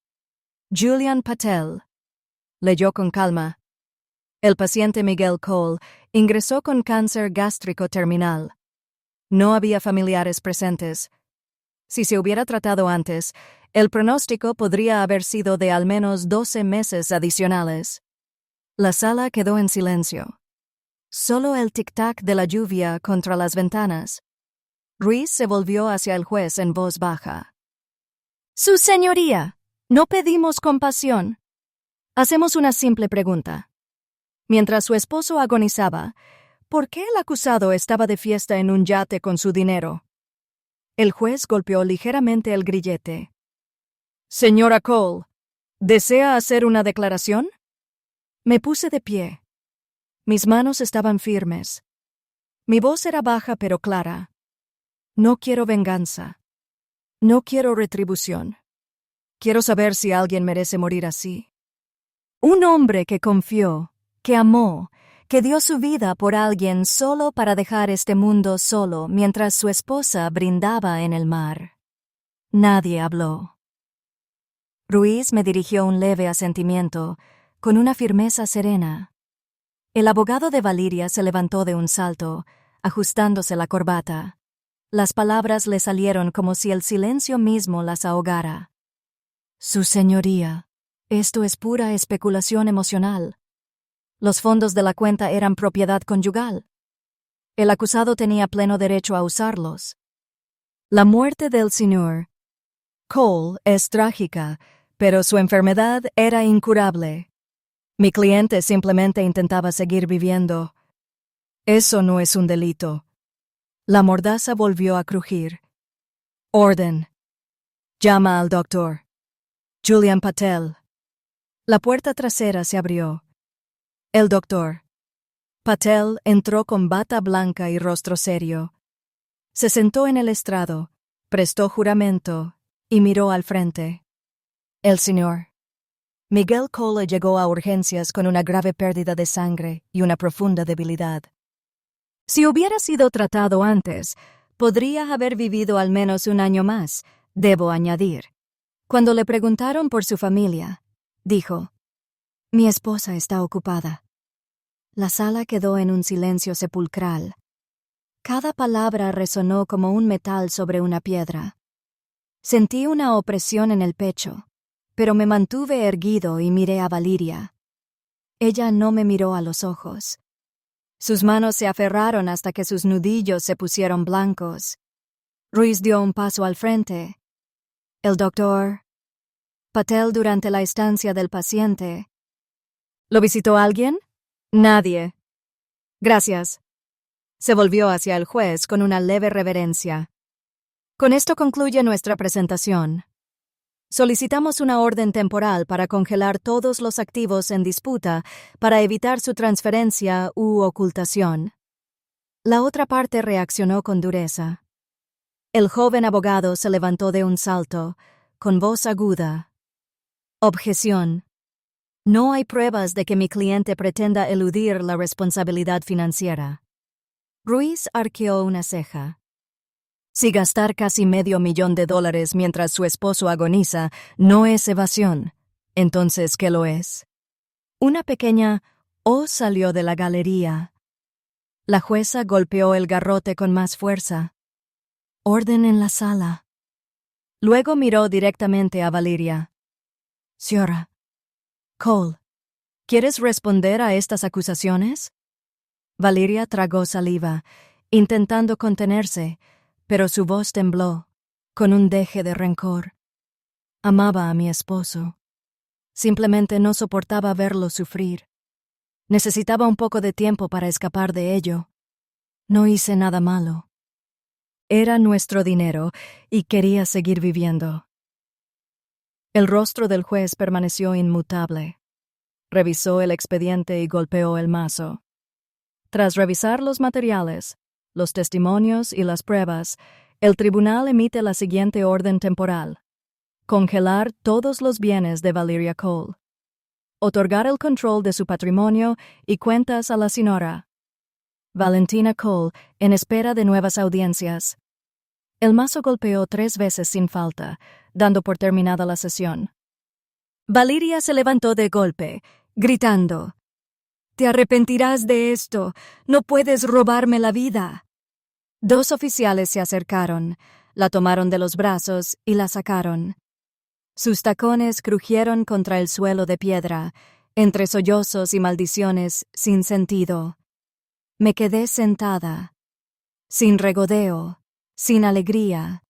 Julian Patel. Leyó con calma. El paciente Miguel Cole ingresó con cáncer gástrico terminal. No había familiares presentes. Si se hubiera tratado antes, el pronóstico podría haber sido de al menos 12 meses adicionales. La sala quedó en silencio. Solo el tic-tac de la lluvia contra las ventanas. Ruiz se volvió hacia el juez en voz baja. «Su señoría, no pedimos compasión. Hacemos una simple pregunta. Mientras su esposo agonizaba, ¿por qué el acusado estaba de fiesta en un yate con su dinero?» El juez golpeó ligeramente el grillete. «Señora Cole, ¿desea hacer una declaración?» Me puse de pie. Mis manos estaban firmes. Mi voz era baja pero clara. No quiero venganza. No quiero retribución. Quiero saber si alguien merece morir así. Un hombre que confió, que amó, que dio su vida por alguien solo para dejar este mundo solo mientras su esposa brindaba en el mar. Nadie habló. Ruiz me dirigió un leve asentimiento, con una firmeza serena. El abogado de Valeria se levantó de un salto, ajustándose la corbata. Las palabras le salieron como si el silencio mismo las ahogara. «Su señoría, esto es pura especulación emocional. Los fondos de la cuenta eran propiedad conyugal. El acusado tenía pleno derecho a usarlos. La muerte del señor Cole es trágica, pero su enfermedad era incurable. Mi cliente simplemente intentaba seguir viviendo. Eso no es un delito». La mordaza volvió a crujir. «Orden. Llama al doctor. Julian Patel». La puerta trasera se abrió. El doctor Patel entró con bata blanca y rostro serio. Se sentó en el estrado, prestó juramento y miró al frente. El señor Miguel Cole llegó a urgencias con una grave pérdida de sangre y una profunda debilidad. Si hubiera sido tratado antes, podría haber vivido al menos un año más, debo añadir. Cuando le preguntaron por su familia, dijo: «Mi esposa está ocupada». La sala quedó en un silencio sepulcral. Cada palabra resonó como un metal sobre una piedra. Sentí una opresión en el pecho, pero me mantuve erguido y miré a Valeria. Ella no me miró a los ojos. Sus manos se aferraron hasta que sus nudillos se pusieron blancos. Ruiz dio un paso al frente. El doctor Patel durante la estancia del paciente. ¿Lo visitó alguien? Nadie. Gracias. Se volvió hacia el juez con una leve reverencia. Con esto concluye nuestra presentación. Solicitamos una orden temporal para congelar todos los activos en disputa para evitar su transferencia u ocultación. La otra parte reaccionó con dureza. El joven abogado se levantó de un salto, con voz aguda. Objeción. No hay pruebas de que mi cliente pretenda eludir la responsabilidad financiera. Ruiz arqueó una ceja. Si gastar casi $500,000 mientras su esposo agoniza no es evasión, ¿entonces qué lo es? Una pequeña "oh" salió de la galería. La jueza golpeó el garrote con más fuerza. Orden en la sala. Luego miró directamente a Valeria. Señora Cole, ¿quieres responder a estas acusaciones? Valeria tragó saliva, intentando contenerse, pero su voz tembló, con un deje de rencor. Amaba a mi esposo. Simplemente no soportaba verlo sufrir. Necesitaba un poco de tiempo para escapar de ello. No hice nada malo. Era nuestro dinero y quería seguir viviendo. El rostro del juez permaneció inmutable. Revisó el expediente y golpeó el mazo. Tras revisar los materiales, los testimonios y las pruebas, el tribunal emite la siguiente orden temporal: congelar todos los bienes de Valeria Cole, otorgar el control de su patrimonio y cuentas a la señora Valentina Cole en espera de nuevas audiencias. El mazo golpeó 3 veces sin falta, dando por terminada la sesión. Valeria se levantó de golpe, gritando: «Te arrepentirás de esto. No puedes robarme la vida». 2 oficiales se acercaron, la tomaron de los brazos y la sacaron. Sus tacones crujieron contra el suelo de piedra, entre sollozos y maldiciones sin sentido. Me quedé sentada, sin regodeo, sin alegría,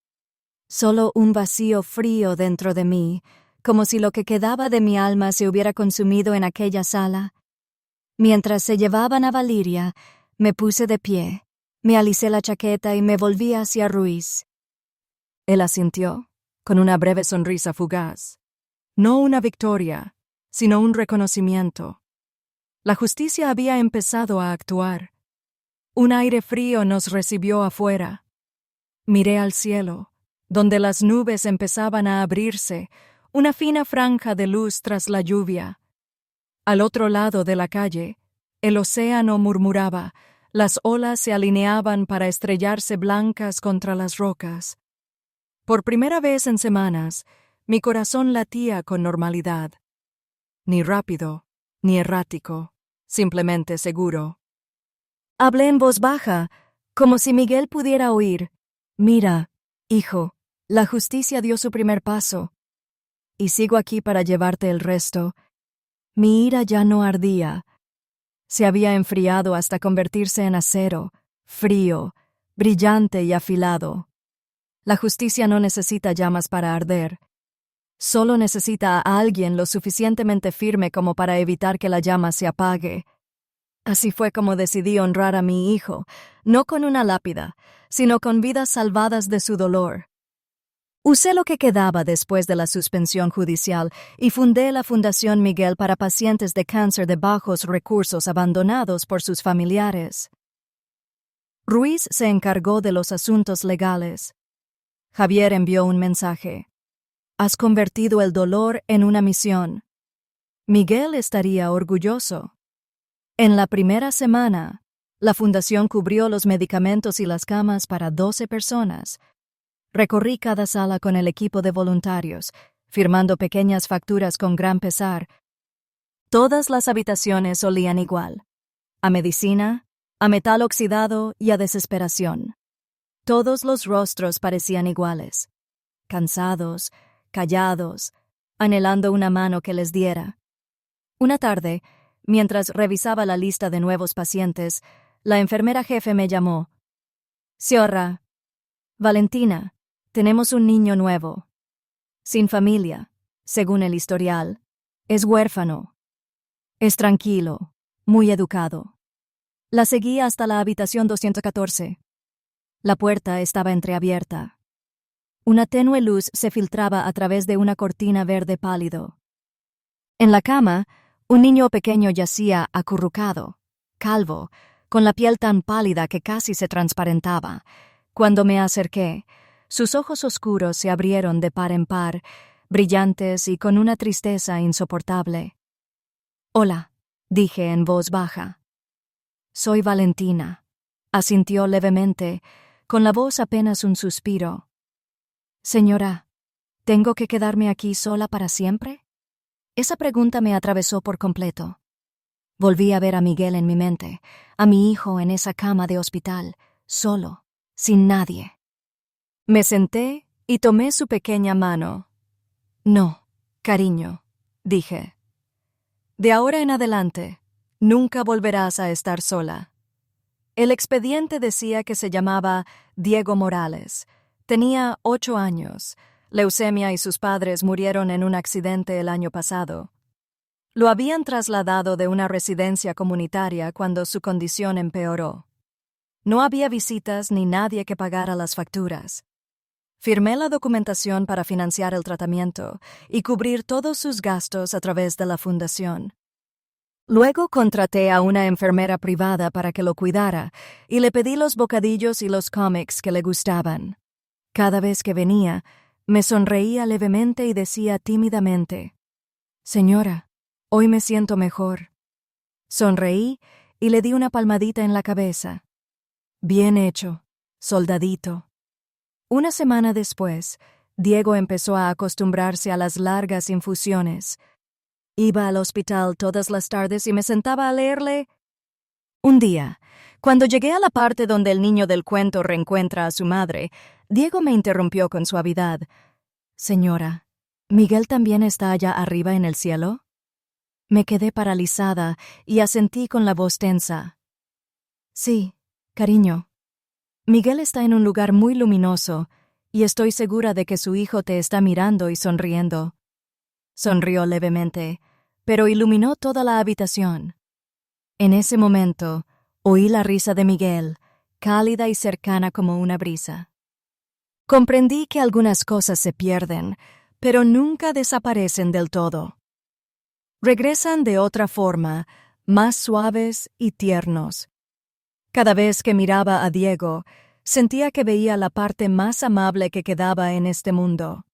solo un vacío frío dentro de mí, como si lo que quedaba de mi alma se hubiera consumido en aquella sala. Mientras se llevaban a Valeria, me puse de pie, me alicé la chaqueta y me volví hacia Ruiz. Él asintió, con una breve sonrisa fugaz. No una victoria, sino un reconocimiento. La justicia había empezado a actuar. Un aire frío nos recibió afuera. Miré al cielo, donde las nubes empezaban a abrirse, una fina franja de luz tras la lluvia. Al otro lado de la calle, el océano murmuraba, las olas se alineaban para estrellarse blancas contra las rocas. Por primera vez en semanas, mi corazón latía con normalidad. Ni rápido, ni errático, simplemente seguro. Hablé en voz baja, como si Miguel pudiera oír. Mira, hijo, la justicia dio su primer paso. Y sigo aquí para llevarte el resto. Mi ira ya no ardía. Se había enfriado hasta convertirse en acero, frío, brillante y afilado. La justicia no necesita llamas para arder. Solo necesita a alguien lo suficientemente firme como para evitar que la llama se apague. Así fue como decidí honrar a mi hijo, no con una lápida, sino con vidas salvadas de su dolor. Usé lo que quedaba después de la suspensión judicial y fundé la Fundación Miguel para pacientes de cáncer de bajos recursos abandonados por sus familiares. Ruiz se encargó de los asuntos legales. Javier envió un mensaje. Has convertido el dolor en una misión. Miguel estaría orgulloso. En la primera semana, la fundación cubrió los medicamentos y las camas para 12 personas. Recorrí cada sala con el equipo de voluntarios, firmando pequeñas facturas con gran pesar. Todas las habitaciones olían igual: a medicina, a metal oxidado y a desesperación. Todos los rostros parecían iguales: cansados, callados, anhelando una mano que les diera. Una tarde, Mientras revisaba la lista de nuevos pacientes, la enfermera jefe me llamó. Señora Valentina, tenemos un niño nuevo. Sin familia, según el historial. Es huérfano. Es tranquilo, muy educado. La seguí hasta la habitación 214. La puerta estaba entreabierta. Una tenue luz se filtraba a través de una cortina verde pálido. En la cama, un niño pequeño yacía acurrucado, calvo, con la piel tan pálida que casi se transparentaba. Cuando me acerqué, sus ojos oscuros se abrieron de par en par, brillantes y con una tristeza insoportable. «Hola», dije en voz baja. «Soy Valentina», asintió levemente, con la voz apenas un suspiro. «Señora, ¿tengo que quedarme aquí sola para siempre?» Esa pregunta me atravesó por completo. Volví a ver a Miguel en mi mente, a mi hijo en esa cama de hospital, solo, sin nadie. Me senté y tomé su pequeña mano. «No, cariño», dije. «De ahora en adelante, nunca volverás a estar sola». El expediente decía que se llamaba Diego Morales. Tenía 8 años. Leucemia y sus padres murieron en un accidente el año pasado. Lo habían trasladado de una residencia comunitaria cuando su condición empeoró. No había visitas ni nadie que pagara las facturas. Firmé la documentación para financiar el tratamiento y cubrir todos sus gastos a través de la fundación. Luego contraté a una enfermera privada para que lo cuidara y le pedí los bocadillos y los cómics que le gustaban. Cada vez que venía, me sonreía levemente y decía tímidamente: «Señora, hoy me siento mejor». Sonreí y le di una palmadita en la cabeza. «Bien hecho, soldadito». Una semana después, Diego empezó a acostumbrarse a las largas infusiones. Iba al hospital todas las tardes y me sentaba a leerle. Un día, cuando llegué a la parte donde el niño del cuento reencuentra a su madre, Diego me interrumpió con suavidad. «Señora, ¿Miguel también está allá arriba en el cielo?» Me quedé paralizada y asentí con la voz tensa. «Sí, cariño. Miguel está en un lugar muy luminoso y estoy segura de que su hijo te está mirando y sonriendo». Sonrió levemente, pero iluminó toda la habitación. En ese momento, oí la risa de Miguel, cálida y cercana como una brisa. Comprendí que algunas cosas se pierden, pero nunca desaparecen del todo. Regresan de otra forma, más suaves y tiernos. Cada vez que miraba a Diego, sentía que veía la parte más amable que quedaba en este mundo.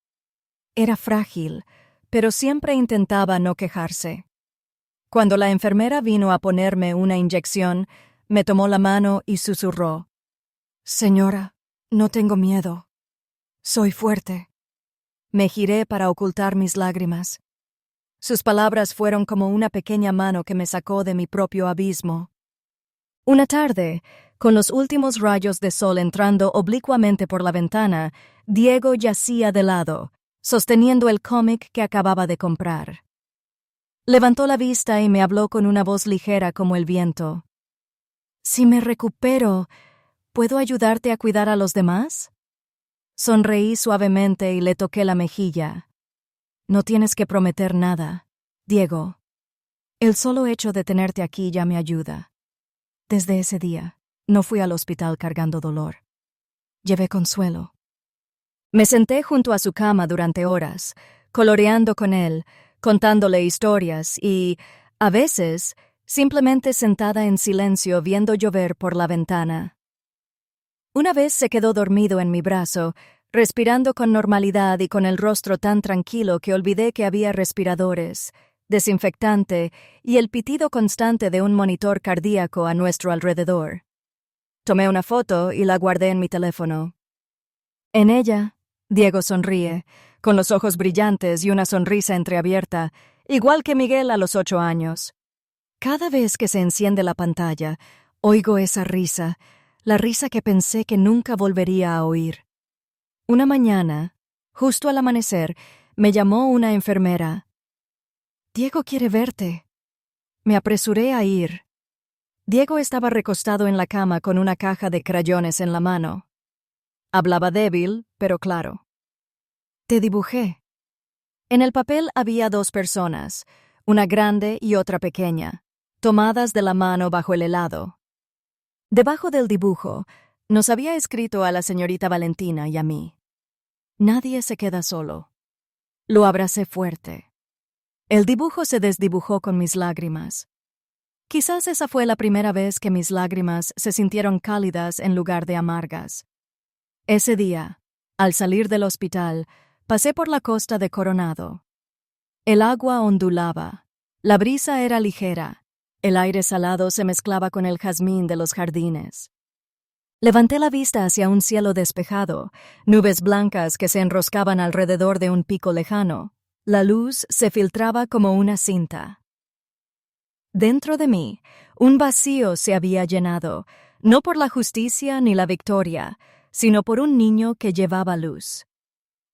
Era frágil, pero siempre intentaba no quejarse. Cuando la enfermera vino a ponerme una inyección, me tomó la mano y susurró: «Señora, no tengo miedo. Soy fuerte». Me giré para ocultar mis lágrimas. Sus palabras fueron como una pequeña mano que me sacó de mi propio abismo. Una tarde, con los últimos rayos de sol entrando oblicuamente por la ventana, Diego yacía de lado, sosteniendo el cómic que acababa de comprar. Levantó la vista y me habló con una voz ligera como el viento. «Si me recupero, ¿puedo ayudarte a cuidar a los demás?» Sonreí suavemente y le toqué la mejilla. «No tienes que prometer nada, Diego. El solo hecho de tenerte aquí ya me ayuda». Desde ese día, no fui al hospital cargando dolor. Llevé consuelo. Me senté junto a su cama durante horas, coloreando con él, contándole historias y, a veces, simplemente sentada en silencio viendo llover por la ventana. Una vez se quedó dormido en mi brazo, respirando con normalidad y con el rostro tan tranquilo que olvidé que había respiradores, desinfectante y el pitido constante de un monitor cardíaco a nuestro alrededor. Tomé una foto y la guardé en mi teléfono. En ella, Diego sonríe, con los ojos brillantes y una sonrisa entreabierta, igual que Miguel a los 8 años. Cada vez que se enciende la pantalla, oigo esa risa, la risa que pensé que nunca volvería a oír. Una mañana, justo al amanecer, me llamó una enfermera. «Diego quiere verte». Me apresuré a ir. Diego estaba recostado en la cama con una caja de crayones en la mano. Hablaba débil, pero claro. Te dibujé. En el papel había dos personas, una grande y otra pequeña, tomadas de la mano bajo el helado. Debajo del dibujo, nos había escrito a la señorita Valentina y a mí: Nadie se queda solo. Lo abracé fuerte. El dibujo se desdibujó con mis lágrimas. Quizás esa fue la primera vez que mis lágrimas se sintieron cálidas en lugar de amargas. Ese día, al salir del hospital, pasé por la costa de Coronado. El agua ondulaba, la brisa era ligera, el aire salado se mezclaba con el jazmín de los jardines. Levanté la vista hacia un cielo despejado, nubes blancas que se enroscaban alrededor de un pico lejano. La luz se filtraba como una cinta. Dentro de mí, un vacío se había llenado, no por la justicia ni la victoria, sino por un niño que llevaba luz.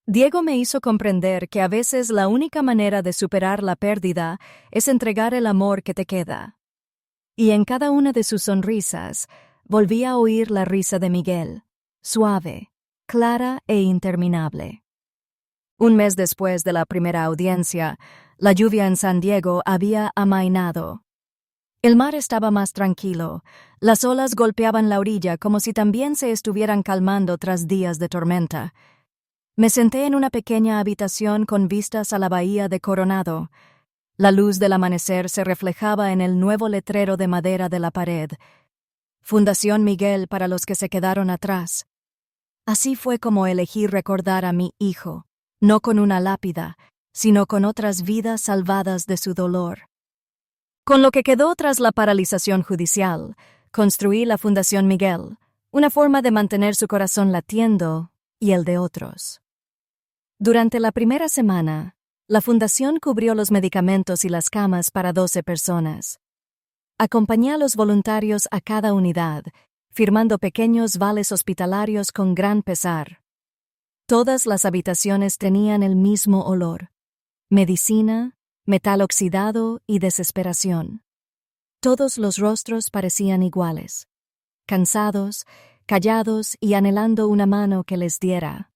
Diego me hizo comprender que a veces la única manera de superar la pérdida es entregar el amor que te queda. Y en cada una de sus sonrisas, volví a oír la risa de Miguel, suave, clara e interminable. Un mes después de la primera audiencia, la lluvia en San Diego había amainado. El mar estaba más tranquilo, las olas golpeaban la orilla como si también se estuvieran calmando tras días de tormenta. Me senté en una pequeña habitación con vistas a la bahía de Coronado. La luz del amanecer se reflejaba en el nuevo letrero de madera de la pared: Fundación Miguel para los que se quedaron atrás. Así fue como elegí recordar a mi hijo, no con una lápida, sino con otras vidas salvadas de su dolor. Con lo que quedó tras la paralización judicial, construí la Fundación Miguel, una forma de mantener su corazón latiendo y el de otros. Durante la primera semana, la Fundación cubrió los medicamentos y las camas para 12 personas. Acompañé a los voluntarios a cada unidad, firmando pequeños vales hospitalarios con gran pesar. Todas las habitaciones tenían el mismo olor: medicina, metal oxidado y desesperación. Todos los rostros parecían iguales, cansados, callados y anhelando una mano que les diera.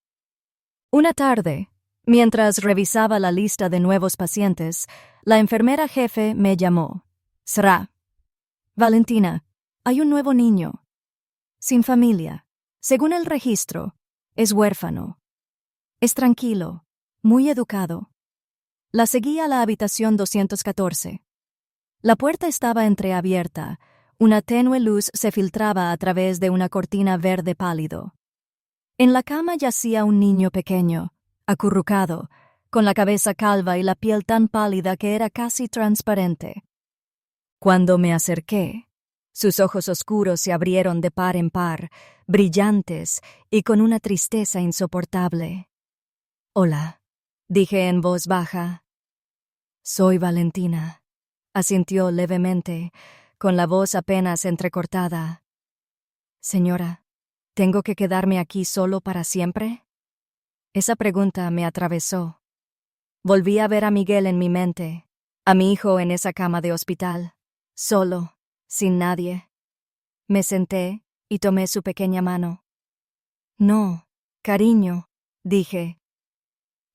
Una tarde, mientras revisaba la lista de nuevos pacientes, la enfermera jefe me llamó. Sra. Valentina, hay un nuevo niño. Sin familia. Según el registro, es huérfano. Es tranquilo, muy educado. La seguí a la habitación 214. La puerta estaba entreabierta. Una tenue luz se filtraba a través de una cortina verde pálido. En la cama yacía un niño pequeño, acurrucado, con la cabeza calva y la piel tan pálida que era casi transparente. Cuando me acerqué, sus ojos oscuros se abrieron de par en par, brillantes y con una tristeza insoportable. «Hola», dije en voz baja. «Soy Valentina», asintió levemente, con la voz apenas entrecortada. «Señora, ¿tengo que quedarme aquí solo para siempre?» Esa pregunta me atravesó. Volví a ver a Miguel en mi mente, a mi hijo en esa cama de hospital, solo, sin nadie. Me senté y tomé su pequeña mano. «No, cariño», dije.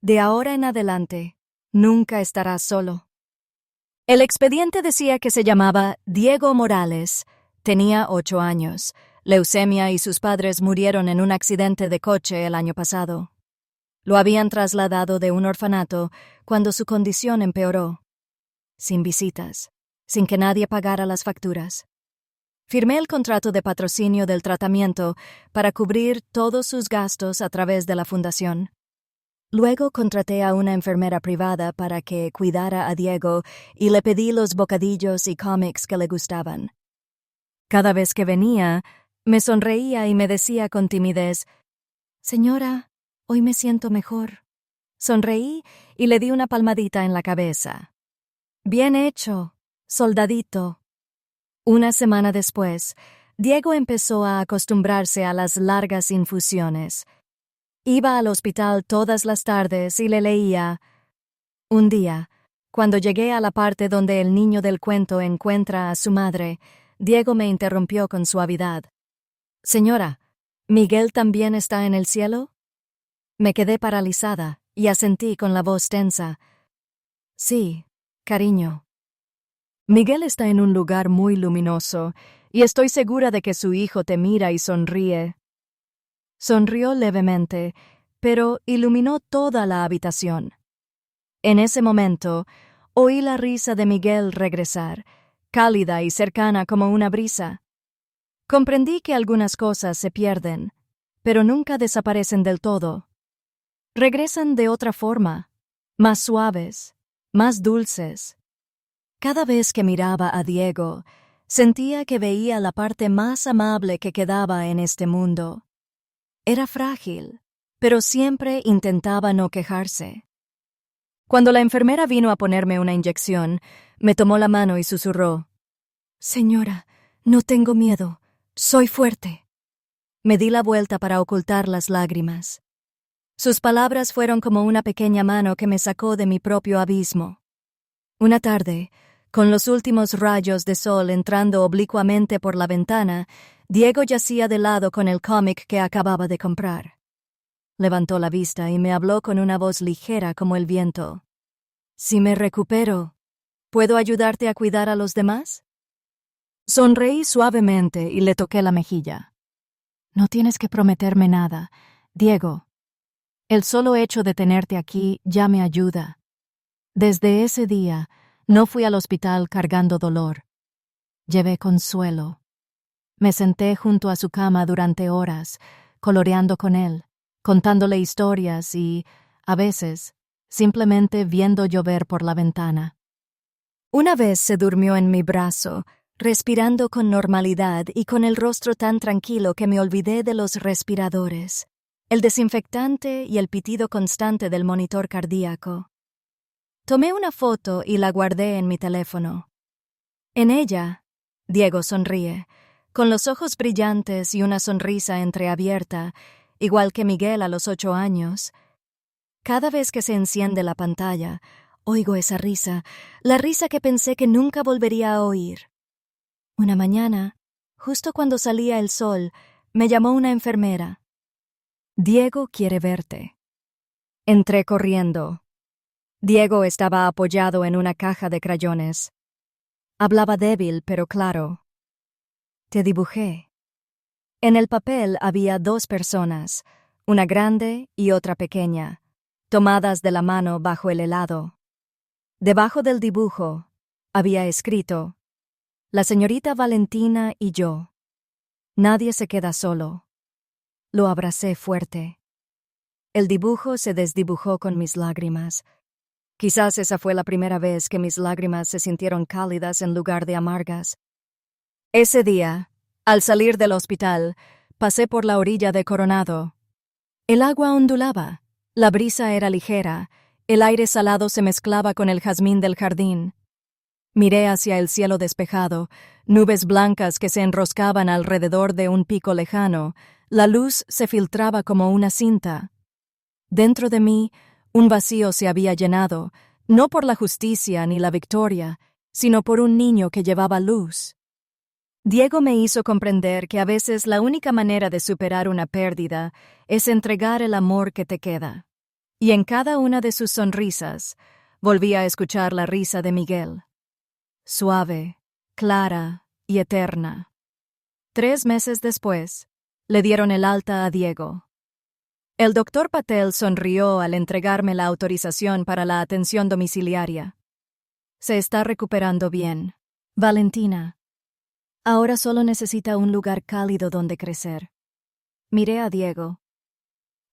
«De ahora en adelante, nunca estarás solo». El expediente decía que se llamaba Diego Morales, tenía 8 años, leucemia y sus padres murieron en un accidente de coche el año pasado. Lo habían trasladado de un orfanato cuando su condición empeoró. Sin visitas, sin que nadie pagara las facturas. Firmé el contrato de patrocinio del tratamiento para cubrir todos sus gastos a través de la fundación. Luego contraté a una enfermera privada para que cuidara a Diego y le pedí los bocadillos y cómics que le gustaban. Cada vez que venía, me sonreía y me decía con timidez: «Señora, hoy me siento mejor». Sonreí y le di una palmadita en la cabeza. «Bien hecho, soldadito». Una semana después, Diego empezó a acostumbrarse a las largas infusiones. Iba al hospital todas las tardes y le leía. Un día, Cuando llegué a la parte donde el niño del cuento encuentra a su madre, Diego me interrumpió con suavidad. «Señora, ¿Miguel también está en el cielo?» Me quedé paralizada y asentí con la voz tensa. «Sí, cariño. Miguel está en un lugar muy luminoso y estoy segura de que su hijo te mira y sonríe». Sonrió levemente, pero iluminó toda la habitación. En ese momento, oí la risa de Miguel regresar, cálida y cercana como una brisa. Comprendí que algunas cosas se pierden, pero nunca desaparecen del todo. Regresan de otra forma, más suaves, más dulces. Cada vez que miraba a Diego, sentía que veía la parte más amable que quedaba en este mundo. Era frágil, pero siempre intentaba no quejarse. Cuando la enfermera vino a ponerme una inyección, me tomó la mano y susurró: «Señora, no tengo miedo, soy fuerte». Me di la vuelta para ocultar las lágrimas. Sus palabras fueron como una pequeña mano que me sacó de mi propio abismo. Una tarde, con los últimos rayos de sol entrando oblicuamente por la ventana, Diego yacía de lado con el cómic que acababa de comprar. Levantó la vista y me habló con una voz ligera como el viento. «Si me recupero, ¿puedo ayudarte a cuidar a los demás?» Sonreí suavemente y le toqué la mejilla. «No tienes que prometerme nada, Diego. El solo hecho de tenerte aquí ya me ayuda». Desde ese día, no fui al hospital cargando dolor. Llevé consuelo. Me senté junto a su cama durante horas, coloreando con él, contándole historias y, a veces, simplemente viendo llover por la ventana. Una vez se durmió en mi brazo, respirando con normalidad y con el rostro tan tranquilo que me olvidé de los respiradores, el desinfectante y el pitido constante del monitor cardíaco. Tomé una foto y la guardé en mi teléfono. En ella, Diego sonríe, con los ojos brillantes y una sonrisa entreabierta, igual que Miguel a los 8 años. Cada vez que se enciende la pantalla, oigo esa risa, la risa que pensé que nunca volvería a oír. Una mañana, justo cuando salía el sol, me llamó una enfermera. «Diego quiere verte». Entré corriendo. Diego estaba apoyado en una caja de crayones. Hablaba débil pero claro. «Te dibujé». En el papel había 2 personas, una grande y otra pequeña, tomadas de la mano bajo el helado. Debajo del dibujo había escrito: «La señorita Valentina y yo. Nadie se queda solo». Lo abracé fuerte. El dibujo se desdibujó con mis lágrimas. Quizás esa fue la primera vez que mis lágrimas se sintieron cálidas en lugar de amargas. Ese día, al salir del hospital, pasé por la orilla de Coronado. El agua ondulaba, la brisa era ligera, el aire salado se mezclaba con el jazmín del jardín. Miré hacia el cielo despejado, nubes blancas que se enroscaban alrededor de un pico lejano, la luz se filtraba como una cinta. Dentro de mí, un vacío se había llenado, no por la justicia ni la victoria, sino por un niño que llevaba luz. Diego me hizo comprender que a veces la única manera de superar una pérdida es entregar el amor que te queda. Y en cada una de sus sonrisas, volví a escuchar la risa de Miguel. Suave, clara y eterna. 3 meses después, le dieron el alta a Diego. El doctor Patel sonrió al entregarme la autorización para la atención domiciliaria. Se está recuperando bien. Valentina. Ahora solo necesita un lugar cálido donde crecer. Miré a Diego.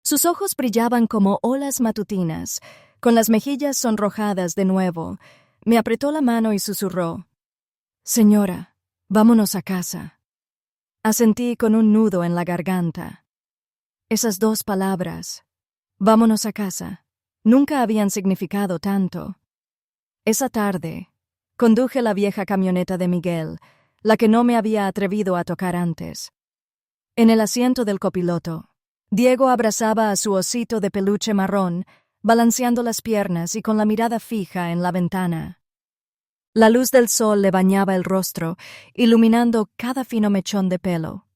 Sus ojos brillaban como olas matutinas, con las mejillas sonrojadas de nuevo. Me apretó la mano y susurró: «Señora, vámonos a casa». Asentí con un nudo en la garganta. Esas 2 palabras, «vámonos a casa», nunca habían significado tanto. Esa tarde, conduje la vieja camioneta de Miguel, la que no me había atrevido a tocar antes. En el asiento del copiloto, Diego abrazaba a su osito de peluche marrón, balanceando las piernas y con la mirada fija en la ventana. La luz del sol le bañaba el rostro, iluminando cada fino mechón de pelo.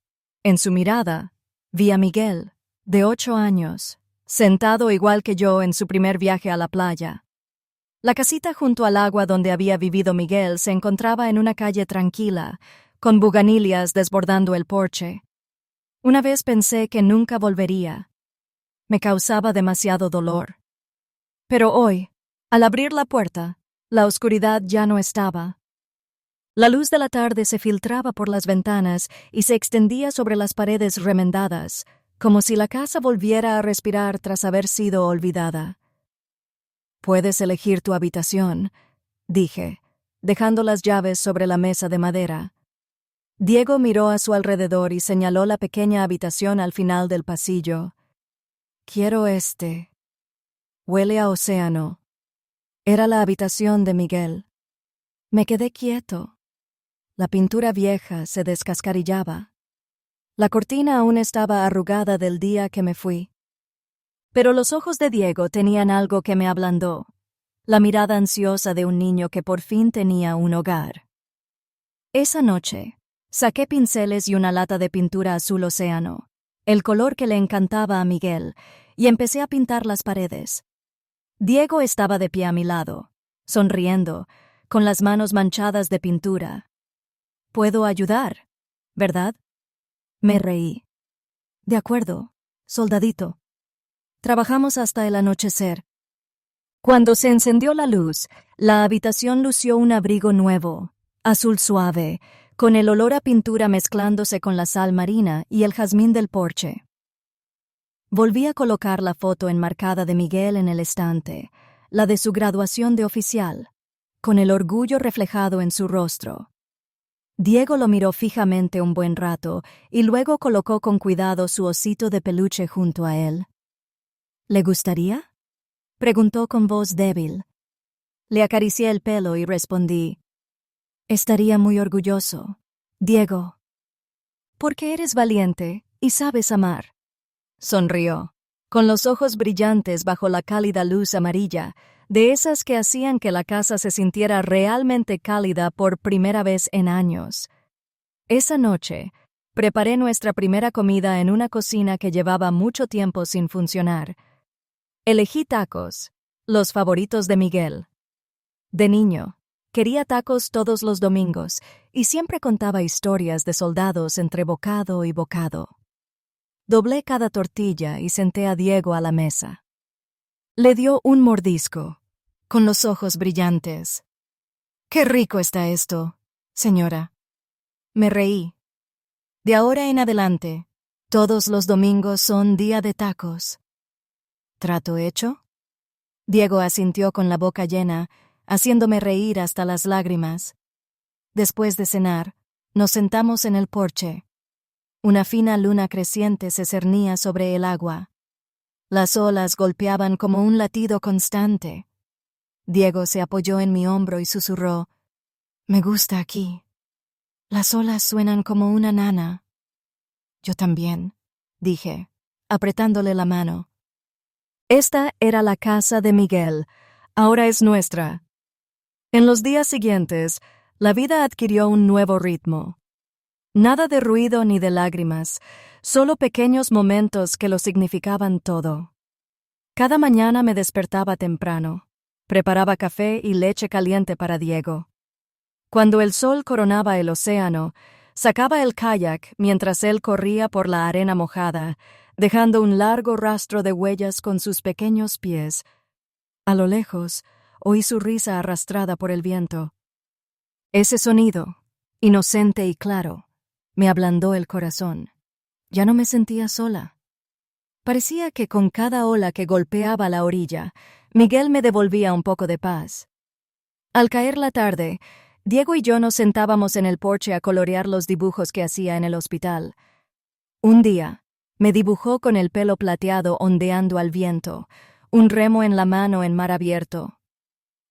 En su mirada, vi a Miguel, de 8 años, sentado igual que yo en su primer viaje a la playa. La casita junto al agua donde había vivido Miguel se encontraba en una calle tranquila, con buganilias desbordando el porche. Una vez pensé que nunca volvería. Me causaba demasiado dolor. Pero hoy, al abrir la puerta, la oscuridad ya no estaba. La luz de la tarde se filtraba por las ventanas y se extendía sobre las paredes remendadas, como si la casa volviera a respirar tras haber sido olvidada. «Puedes elegir tu habitación», dije, dejando las llaves sobre la mesa de madera. Diego miró a su alrededor y señaló la pequeña habitación al final del pasillo. «Quiero este. Huele a océano». Era la habitación de Miguel. Me quedé quieto. La pintura vieja se descascarillaba. La cortina aún estaba arrugada del día que me fui. Pero los ojos de Diego tenían algo que me ablandó, la mirada ansiosa de un niño que por fin tenía un hogar. Esa noche, saqué pinceles y una lata de pintura azul océano, el color que le encantaba a Miguel, y empecé a pintar las paredes. Diego estaba de pie a mi lado, sonriendo, con las manos manchadas de pintura. «Puedo ayudar, ¿verdad?» Me reí. «De acuerdo, soldadito». Trabajamos hasta el anochecer. Cuando se encendió la luz, la habitación lució un abrigo nuevo, azul suave, con el olor a pintura mezclándose con la sal marina y el jazmín del porche. Volví a colocar la foto enmarcada de Miguel en el estante, la de su graduación de oficial, con el orgullo reflejado en su rostro. Diego lo miró fijamente un buen rato y luego colocó con cuidado su osito de peluche junto a él. «¿Le gustaría?», preguntó con voz débil. Le acaricié el pelo y respondí: «Estaría muy orgulloso, Diego. Porque eres valiente y sabes amar». Sonrió, con los ojos brillantes bajo la cálida luz amarilla, de esas que hacían que la casa se sintiera realmente cálida por primera vez en años. Esa noche, preparé nuestra primera comida en una cocina que llevaba mucho tiempo sin funcionar. Elegí tacos, los favoritos de Miguel. De niño, quería tacos todos los domingos y siempre contaba historias de soldados entre bocado y bocado. Doblé cada tortilla y senté a Diego a la mesa. Le dio un mordisco, con los ojos brillantes. «Qué rico está esto, señora». Me reí. «De ahora en adelante, todos los domingos son día de tacos». «¿Trato hecho?». Diego asintió con la boca llena, haciéndome reír hasta las lágrimas. Después de cenar, nos sentamos en el porche. Una fina luna creciente se cernía sobre el agua. Las olas golpeaban como un latido constante. Diego se apoyó en mi hombro y susurró: «Me gusta aquí. Las olas suenan como una nana». «Yo también», dije, apretándole la mano. Esta era la casa de Miguel, ahora es nuestra. En los días siguientes, la vida adquirió un nuevo ritmo. Nada de ruido ni de lágrimas, solo pequeños momentos que lo significaban todo. Cada mañana me despertaba temprano, preparaba café y leche caliente para Diego. Cuando el sol coronaba el océano, sacaba el kayak mientras él corría por la arena mojada, dejando un largo rastro de huellas con sus pequeños pies. A lo lejos, oí su risa arrastrada por el viento. Ese sonido, inocente y claro, me ablandó el corazón. Ya no me sentía sola. Parecía que con cada ola que golpeaba la orilla, Miguel me devolvía un poco de paz. Al caer la tarde, Diego y yo nos sentábamos en el porche a colorear los dibujos que hacía en el hospital. Un día, me dibujó con el pelo plateado ondeando al viento, un remo en la mano en mar abierto.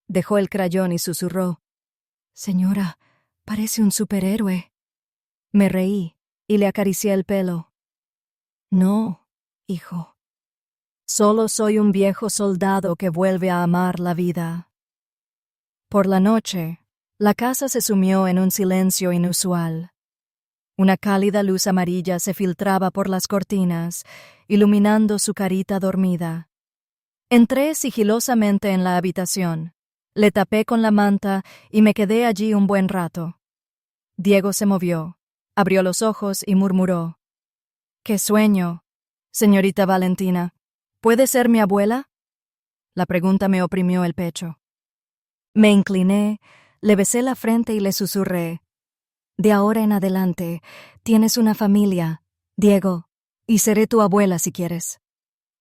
Dejó el crayón y susurró: «Señora, parece un superhéroe». Me reí y le acaricié el pelo. «No, hijo. Solo soy un viejo soldado que vuelve a amar la vida. Por la noche, la casa se sumió en un silencio inusual. Una cálida luz amarilla se filtraba por las cortinas, iluminando su carita dormida. Entré sigilosamente en la habitación, le tapé con la manta y me quedé allí un buen rato. Diego se movió, abrió los ojos y murmuró: «¡Qué sueño! Señorita Valentina, ¿puede ser mi abuela?». La pregunta me oprimió el pecho. Me incliné, le besé la frente y le susurré: «De ahora en adelante, tienes una familia, Diego, y seré tu abuela si quieres».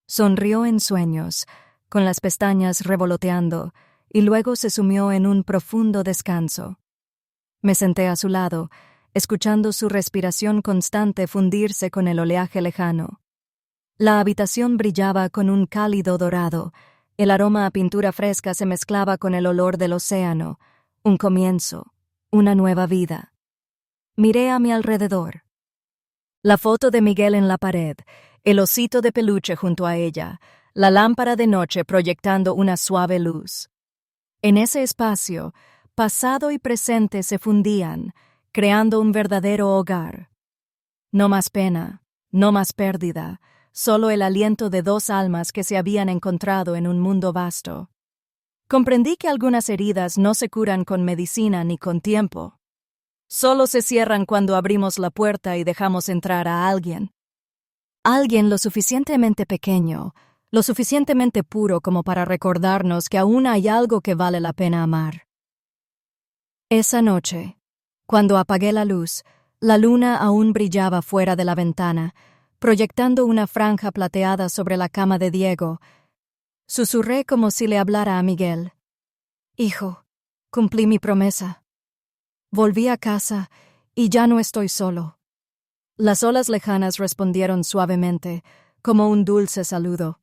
Sonrió en sueños, con las pestañas revoloteando, y luego se sumió en un profundo descanso. Me senté a su lado, escuchando su respiración constante fundirse con el oleaje lejano. La habitación brillaba con un cálido dorado, el aroma a pintura fresca se mezclaba con el olor del océano, un comienzo, una nueva vida. Miré a mi alrededor. La foto de Miguel en la pared, el osito de peluche junto a ella, la lámpara de noche proyectando una suave luz. En ese espacio, pasado y presente se fundían, creando un verdadero hogar. No más pena, no más pérdida, solo el aliento de dos almas que se habían encontrado en un mundo vasto. Comprendí que algunas heridas no se curan con medicina ni con tiempo. Solo se cierran cuando abrimos la puerta y dejamos entrar a alguien. Alguien lo suficientemente pequeño, lo suficientemente puro como para recordarnos que aún hay algo que vale la pena amar. Esa noche, cuando apagué la luz, la luna aún brillaba fuera de la ventana, proyectando una franja plateada sobre la cama de Diego. Susurré como si le hablara a Miguel: «Hijo, cumplí mi promesa. Volví a casa y ya no estoy solo». Las olas lejanas respondieron suavemente, como un dulce saludo.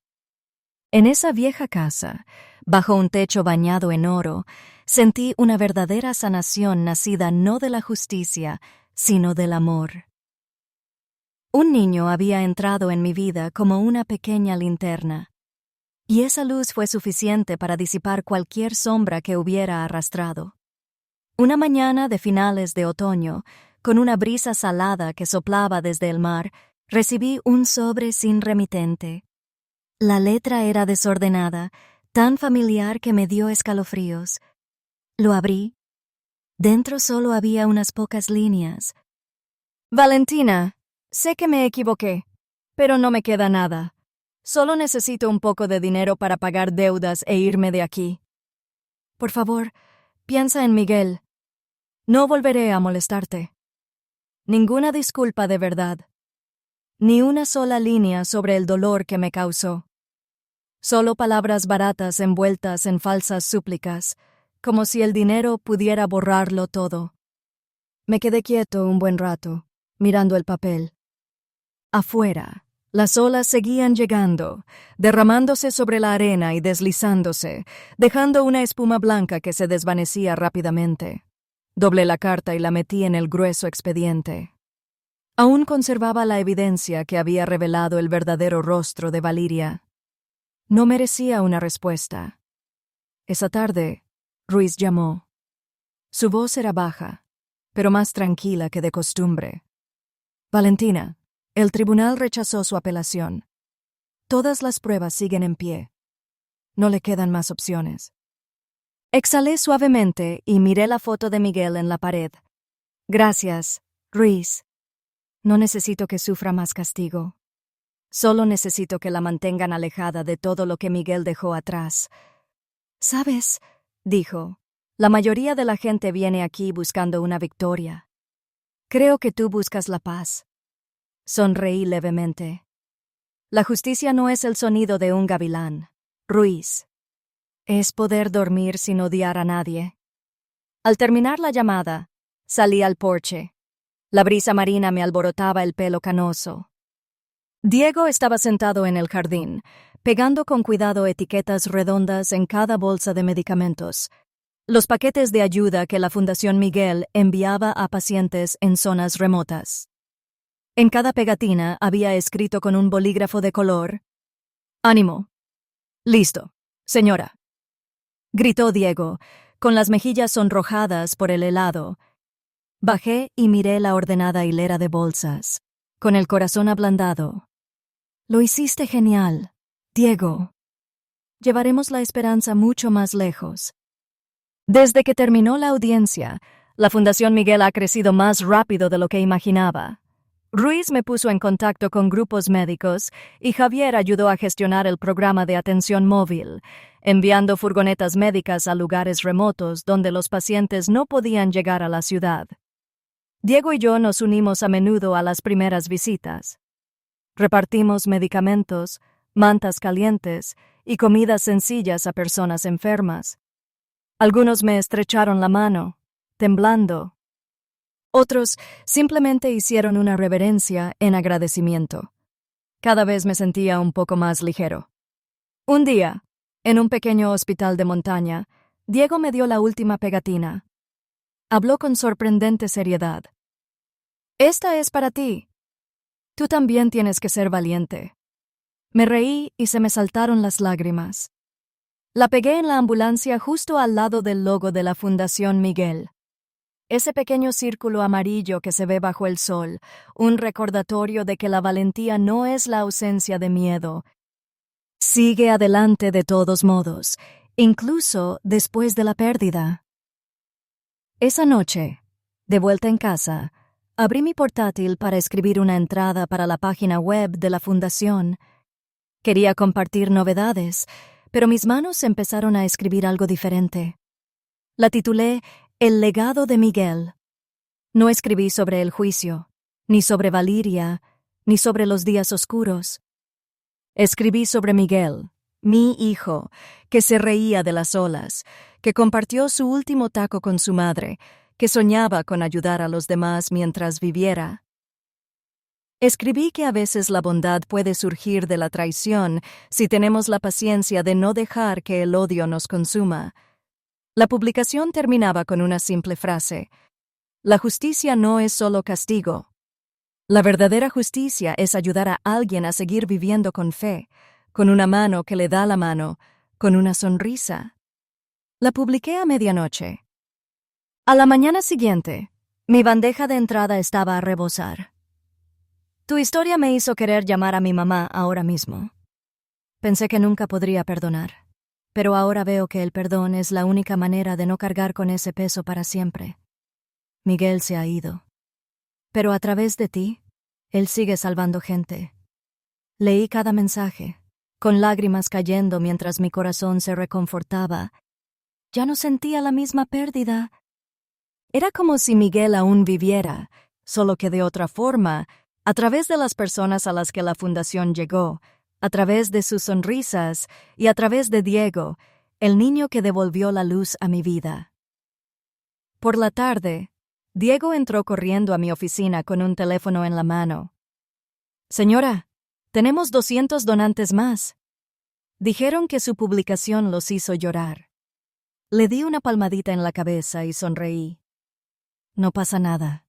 En esa vieja casa, bajo un techo bañado en oro, sentí una verdadera sanación nacida no de la justicia, sino del amor. Un niño había entrado en mi vida como una pequeña linterna, y esa luz fue suficiente para disipar cualquier sombra que hubiera arrastrado. Una mañana de finales de otoño, con una brisa salada que soplaba desde el mar, recibí un sobre sin remitente. La letra era desordenada, tan familiar que me dio escalofríos. Lo abrí. Dentro solo había unas pocas líneas. «Valentina, sé que me equivoqué, pero no me queda nada. Solo necesito un poco de dinero para pagar deudas e irme de aquí. Por favor, piensa en Miguel. No volveré a molestarte. Ninguna disculpa de verdad. Ni una sola línea sobre el dolor que me causó. Solo palabras baratas envueltas en falsas súplicas, como si el dinero pudiera borrarlo todo». Me quedé quieto un buen rato, mirando el papel. Afuera, las olas seguían llegando, derramándose sobre la arena y deslizándose, dejando una espuma blanca que se desvanecía rápidamente. Doblé la carta y la metí en el grueso expediente. Aún conservaba la evidencia que había revelado el verdadero rostro de Valiria. No merecía una respuesta. Esa tarde, Ruiz llamó. Su voz era baja, pero más tranquila que de costumbre. «Valentina, el tribunal rechazó su apelación. Todas las pruebas siguen en pie. No le quedan más opciones». Exhalé suavemente y miré la foto de Miguel en la pared. «Gracias, Ruiz. No necesito que sufra más castigo. Solo necesito que la mantengan alejada de todo lo que Miguel dejó atrás». «¿Sabes?», dijo, «la mayoría de la gente viene aquí buscando una victoria. Creo que tú buscas la paz». Sonreí levemente. «La justicia no es el sonido de un gavilán, Ruiz. Es poder dormir sin odiar a nadie». Al terminar la llamada, salí al porche. La brisa marina me alborotaba el pelo canoso. Diego estaba sentado en el jardín, pegando con cuidado etiquetas redondas en cada bolsa de medicamentos, los paquetes de ayuda que la Fundación Miguel enviaba a pacientes en zonas remotas. En cada pegatina había escrito con un bolígrafo de color: Ánimo. Listo, señora, gritó Diego, con las mejillas sonrojadas por el helado. Bajé y miré la ordenada hilera de bolsas, con el corazón ablandado. Lo hiciste genial, Diego. Llevaremos la esperanza mucho más lejos. Desde que terminó la audiencia, la Fundación Miguel ha crecido más rápido de lo que imaginaba. Ruiz me puso en contacto con grupos médicos y Javier ayudó a gestionar el programa de atención móvil, enviando furgonetas médicas a lugares remotos donde los pacientes no podían llegar a la ciudad. Diego y yo nos unimos a menudo a las primeras visitas. Repartimos medicamentos, mantas calientes y comidas sencillas a personas enfermas. Algunos me estrecharon la mano, temblando. Otros simplemente hicieron una reverencia en agradecimiento. Cada vez me sentía un poco más ligero. Un día, en un pequeño hospital de montaña, Diego me dio la última pegatina. Habló con sorprendente seriedad. «Esta es para ti. Tú también tienes que ser valiente». Me reí y se me saltaron las lágrimas. La pegué en la ambulancia justo al lado del logo de la Fundación Miguel. Ese pequeño círculo amarillo que se ve bajo el sol, un recordatorio de que la valentía no es la ausencia de miedo. Sigue adelante de todos modos, incluso después de la pérdida. Esa noche, de vuelta en casa, abrí mi portátil para escribir una entrada para la página web de la Fundación. Quería compartir novedades, pero mis manos empezaron a escribir algo diferente. La titulé El legado de Miguel. No escribí sobre el juicio, ni sobre Valeria, ni sobre los días oscuros. Escribí sobre Miguel, mi hijo, que se reía de las olas, que compartió su último taco con su madre, que soñaba con ayudar a los demás mientras viviera. Escribí que a veces la bondad puede surgir de la traición si tenemos la paciencia de no dejar que el odio nos consuma. La publicación terminaba con una simple frase: la justicia no es solo castigo. La verdadera justicia es ayudar a alguien a seguir viviendo con fe, con una mano que le da la mano, con una sonrisa. La publiqué a medianoche. A la mañana siguiente, mi bandeja de entrada estaba a rebosar. Tu historia me hizo querer llamar a mi mamá ahora mismo. Pensé que nunca podría perdonar, pero ahora veo que el perdón es la única manera de no cargar con ese peso para siempre. Miguel se ha ido, pero a través de ti, él sigue salvando gente. Leí cada mensaje, con lágrimas cayendo mientras mi corazón se reconfortaba. Ya no sentía la misma pérdida. Era como si Miguel aún viviera, solo que de otra forma, a través de las personas a las que la Fundación llegó, a través de sus sonrisas y a través de Diego, el niño que devolvió la luz a mi vida. Por la tarde, Diego entró corriendo a mi oficina con un teléfono en la mano. «Señora, tenemos 200 donantes más». Dijeron que su publicación los hizo llorar. Le di una palmadita en la cabeza y sonreí. No pasa nada.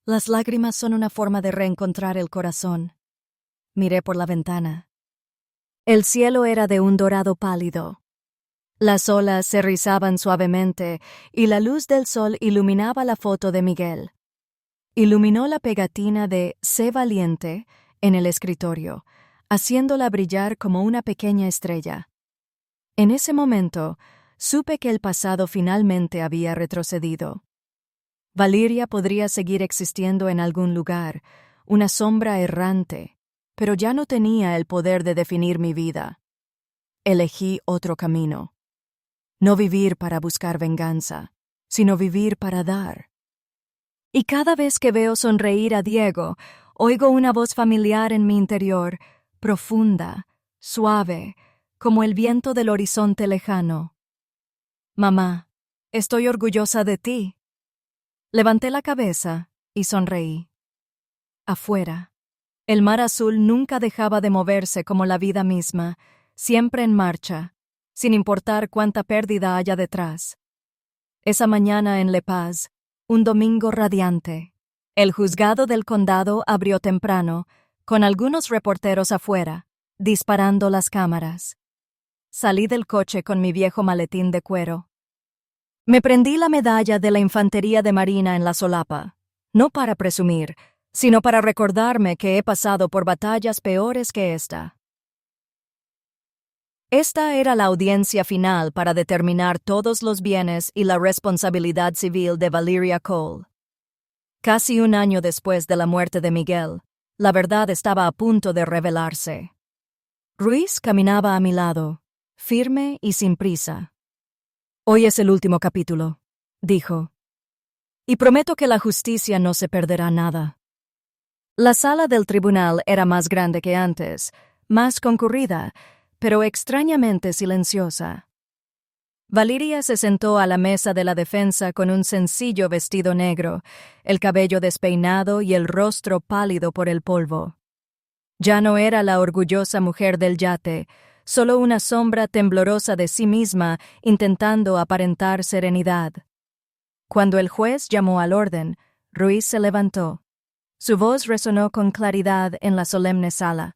Las lágrimas son una forma de reencontrar el corazón. Miré por la ventana. El cielo era de un dorado pálido. Las olas se rizaban suavemente y la luz del sol iluminaba la foto de Miguel. Iluminó la pegatina de «Sé valiente» en el escritorio, haciéndola brillar como una pequeña estrella. En ese momento, supe que el pasado finalmente había retrocedido. Valeria podría seguir existiendo en algún lugar, una sombra errante, pero ya no tenía el poder de definir mi vida. Elegí otro camino. No vivir para buscar venganza, sino vivir para dar. Y cada vez que veo sonreír a Diego, oigo una voz familiar en mi interior, profunda, suave, como el viento del horizonte lejano. «Mamá, estoy orgullosa de ti». Levanté la cabeza y sonreí. Afuera, el mar azul nunca dejaba de moverse como la vida misma, siempre en marcha, sin importar cuánta pérdida haya detrás. Esa mañana en La Paz, un domingo radiante, el juzgado del condado abrió temprano, con algunos reporteros afuera, disparando las cámaras. Salí del coche con mi viejo maletín de cuero. Me prendí la medalla de la Infantería de Marina en la solapa, no para presumir, sino para recordarme que he pasado por batallas peores que esta. Esta era la audiencia final para determinar todos los bienes y la responsabilidad civil de Valeria Cole. Casi un año después de la muerte de Miguel, la verdad estaba a punto de revelarse. Ruiz caminaba a mi lado, firme y sin prisa. «Hoy es el último capítulo», dijo. «Y prometo que la justicia no se perderá nada». La sala del tribunal era más grande que antes, más concurrida, pero extrañamente silenciosa. Valeria se sentó a la mesa de la defensa con un sencillo vestido negro, el cabello despeinado y el rostro pálido por el polvo. Ya no era la orgullosa mujer del yate, solo una sombra temblorosa de sí misma intentando aparentar serenidad. Cuando el juez llamó al orden, Ruiz se levantó. Su voz resonó con claridad en la solemne sala.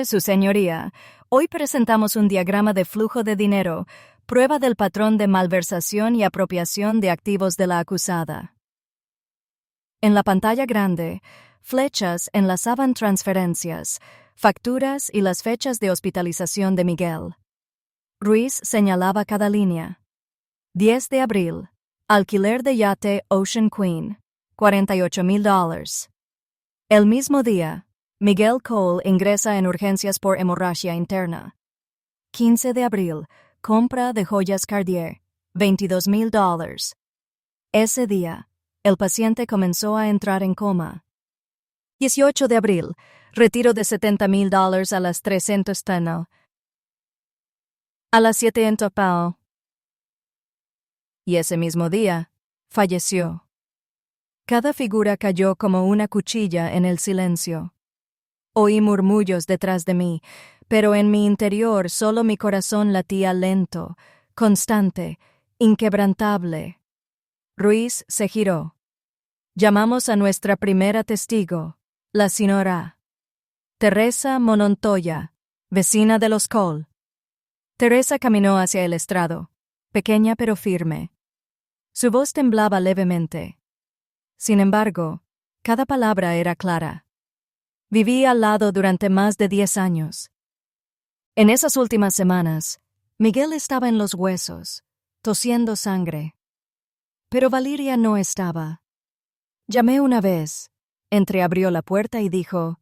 Su señoría, hoy presentamos un diagrama de flujo de dinero, prueba del patrón de malversación y apropiación de activos de la acusada. En la pantalla grande, flechas enlazaban transferencias, facturas y las fechas de hospitalización de Miguel. Ruiz señalaba cada línea. 10 de abril, alquiler de yate Ocean Queen, $48,000. El mismo día, Miguel Cole ingresa en urgencias por hemorragia interna. 15 de abril, compra de joyas Cartier, $22,000. Ese día, el paciente comenzó a entrar en coma. 18 de abril, retiro de $70,000 a las 300 Tunnel. A las 700 Pao. Y ese mismo día, falleció. Cada figura cayó como una cuchilla en el silencio. Oí murmullos detrás de mí, pero en mi interior solo mi corazón latía lento, constante, inquebrantable. Ruiz se giró. Llamamos a nuestra primera testigo, la señora Teresa Monontoya, vecina de los Cole. Teresa caminó hacia el estrado, pequeña pero firme. Su voz temblaba levemente. Sin embargo, cada palabra era clara. Viví al lado durante más de 10 años. En esas últimas semanas, Miguel estaba en los huesos, tosiendo sangre. Pero Valeria no estaba. Llamé una vez. Entreabrió la puerta y dijo: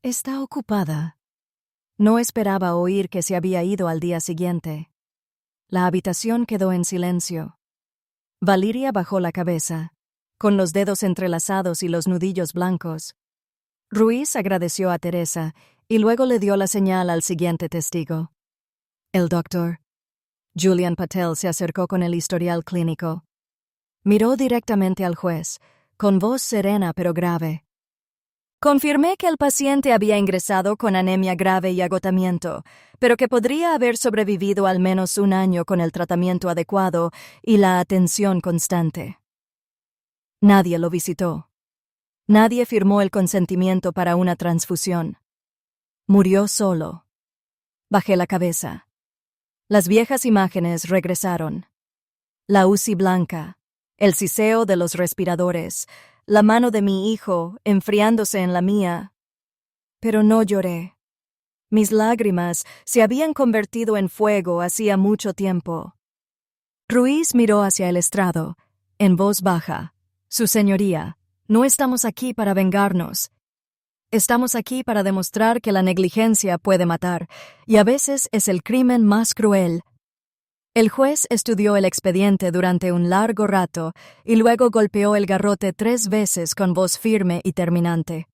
«Está ocupada». No esperaba oír que se había ido al día siguiente. La habitación quedó en silencio. Valeria bajó la cabeza, con los dedos entrelazados y los nudillos blancos. Ruiz agradeció a Teresa y luego le dio la señal al siguiente testigo. El doctor. Julian Patel se acercó con el historial clínico. Miró directamente al juez, con voz serena pero grave. Confirmé que el paciente había ingresado con anemia grave y agotamiento, pero que podría haber sobrevivido al menos un año con el tratamiento adecuado y la atención constante. Nadie lo visitó. Nadie firmó el consentimiento para una transfusión. Murió solo. Bajé la cabeza. Las viejas imágenes regresaron. La UCI blanca, el siseo de los respiradores, la mano de mi hijo enfriándose en la mía. Pero no lloré. Mis lágrimas se habían convertido en fuego hacía mucho tiempo. Ruiz miró hacia el estrado, en voz baja. Su señoría, no estamos aquí para vengarnos. Estamos aquí para demostrar que la negligencia puede matar, y a veces es el crimen más cruel. El juez estudió el expediente durante un largo rato y luego golpeó el garrote 3 veces con voz firme y terminante.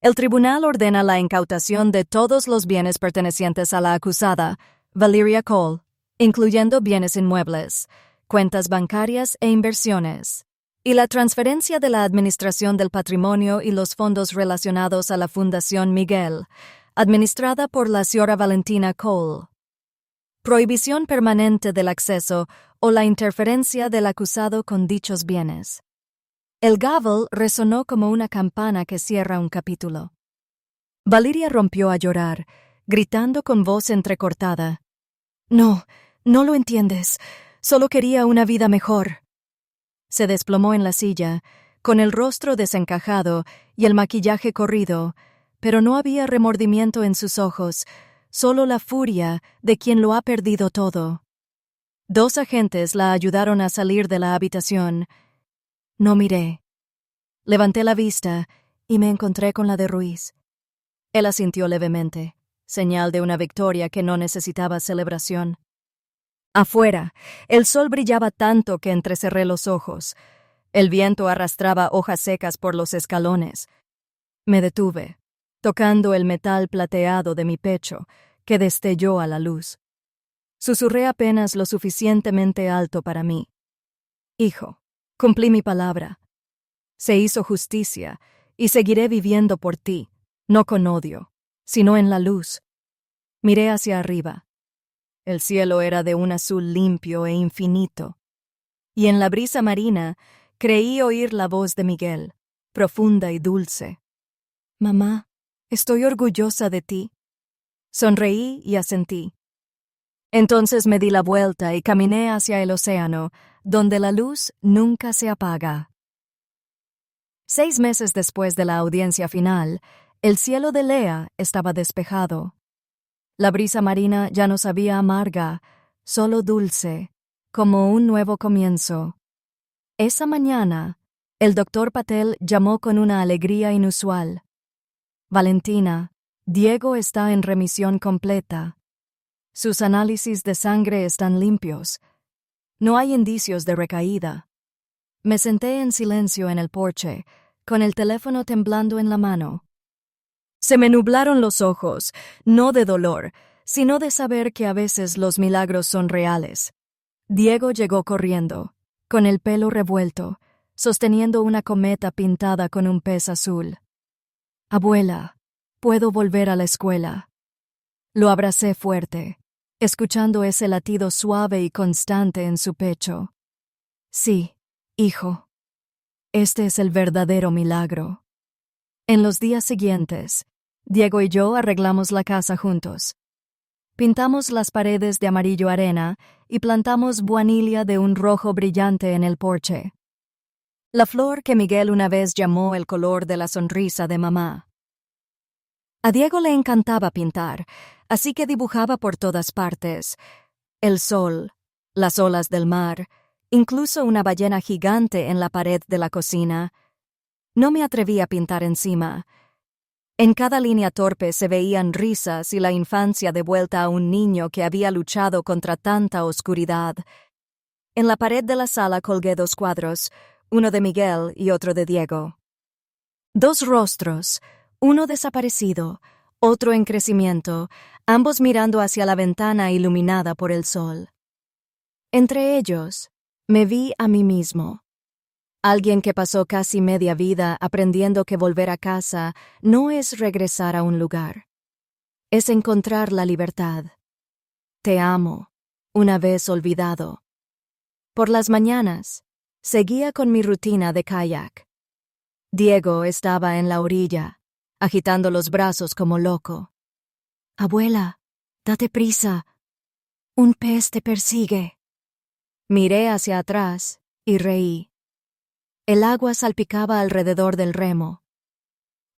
El tribunal ordena la incautación de todos los bienes pertenecientes a la acusada, Valeria Cole, incluyendo bienes inmuebles, cuentas bancarias e inversiones, y la transferencia de la administración del patrimonio y los fondos relacionados a la Fundación Miguel, administrada por la señora Valentina Cole. Prohibición permanente del acceso o la interferencia del acusado con dichos bienes. El gavel resonó como una campana que cierra un capítulo. Valeria rompió a llorar, gritando con voz entrecortada. No, no lo entiendes. Solo quería una vida mejor. Se desplomó en la silla, con el rostro desencajado y el maquillaje corrido, pero no había remordimiento en sus ojos, solo la furia de quien lo ha perdido todo. 2 agentes la ayudaron a salir de la habitación. No miré. Levanté la vista y me encontré con la de Ruiz. Él asintió levemente, señal de una victoria que no necesitaba celebración. Afuera, el sol brillaba tanto que entrecerré los ojos. El viento arrastraba hojas secas por los escalones. Me detuve, tocando el metal plateado de mi pecho, que destelló a la luz. Susurré apenas lo suficientemente alto para mí. Hijo, cumplí mi palabra. Se hizo justicia, y seguiré viviendo por ti, no con odio, sino en la luz. Miré hacia arriba. El cielo era de un azul limpio e infinito. Y en la brisa marina creí oír la voz de Miguel, profunda y dulce. Mamá, estoy orgullosa de ti. Sonreí y asentí. Entonces me di la vuelta y caminé hacia el océano, donde la luz nunca se apaga. 6 meses después de la audiencia final, el cielo de Lea estaba despejado. La brisa marina ya no sabía amarga, solo dulce, como un nuevo comienzo. Esa mañana, el doctor Patel llamó con una alegría inusual. Valentina, Diego está en remisión completa. Sus análisis de sangre están limpios. No hay indicios de recaída. Me senté en silencio en el porche, con el teléfono temblando en la mano. Se me nublaron los ojos, no de dolor, sino de saber que a veces los milagros son reales. Diego llegó corriendo, con el pelo revuelto, sosteniendo una cometa pintada con un pez azul. Abuela, puedo volver a la escuela. Lo abracé fuerte, escuchando ese latido suave y constante en su pecho. Sí, hijo. Este es el verdadero milagro. En los días siguientes, Diego y yo arreglamos la casa juntos. Pintamos las paredes de amarillo arena y plantamos buanilia de un rojo brillante en el porche. La flor que Miguel una vez llamó el color de la sonrisa de mamá. A Diego le encantaba pintar, así que dibujaba por todas partes. El sol, las olas del mar, incluso una ballena gigante en la pared de la cocina. No me atreví a pintar encima. En cada línea torpe se veían risas y la infancia devuelta a un niño que había luchado contra tanta oscuridad. En la pared de la sala colgué 2 cuadros, uno de Miguel y otro de Diego. 2 rostros, uno desaparecido, otro en crecimiento, ambos mirando hacia la ventana iluminada por el sol. Entre ellos, me vi a mí mismo. Alguien que pasó casi media vida aprendiendo que volver a casa no es regresar a un lugar. Es encontrar la libertad. Te amo, una vez olvidado. Por las mañanas, seguía con mi rutina de kayak. Diego estaba en la orilla, agitando los brazos como loco. Abuela, date prisa. Un pez te persigue. Miré hacia atrás y reí. El agua salpicaba alrededor del remo.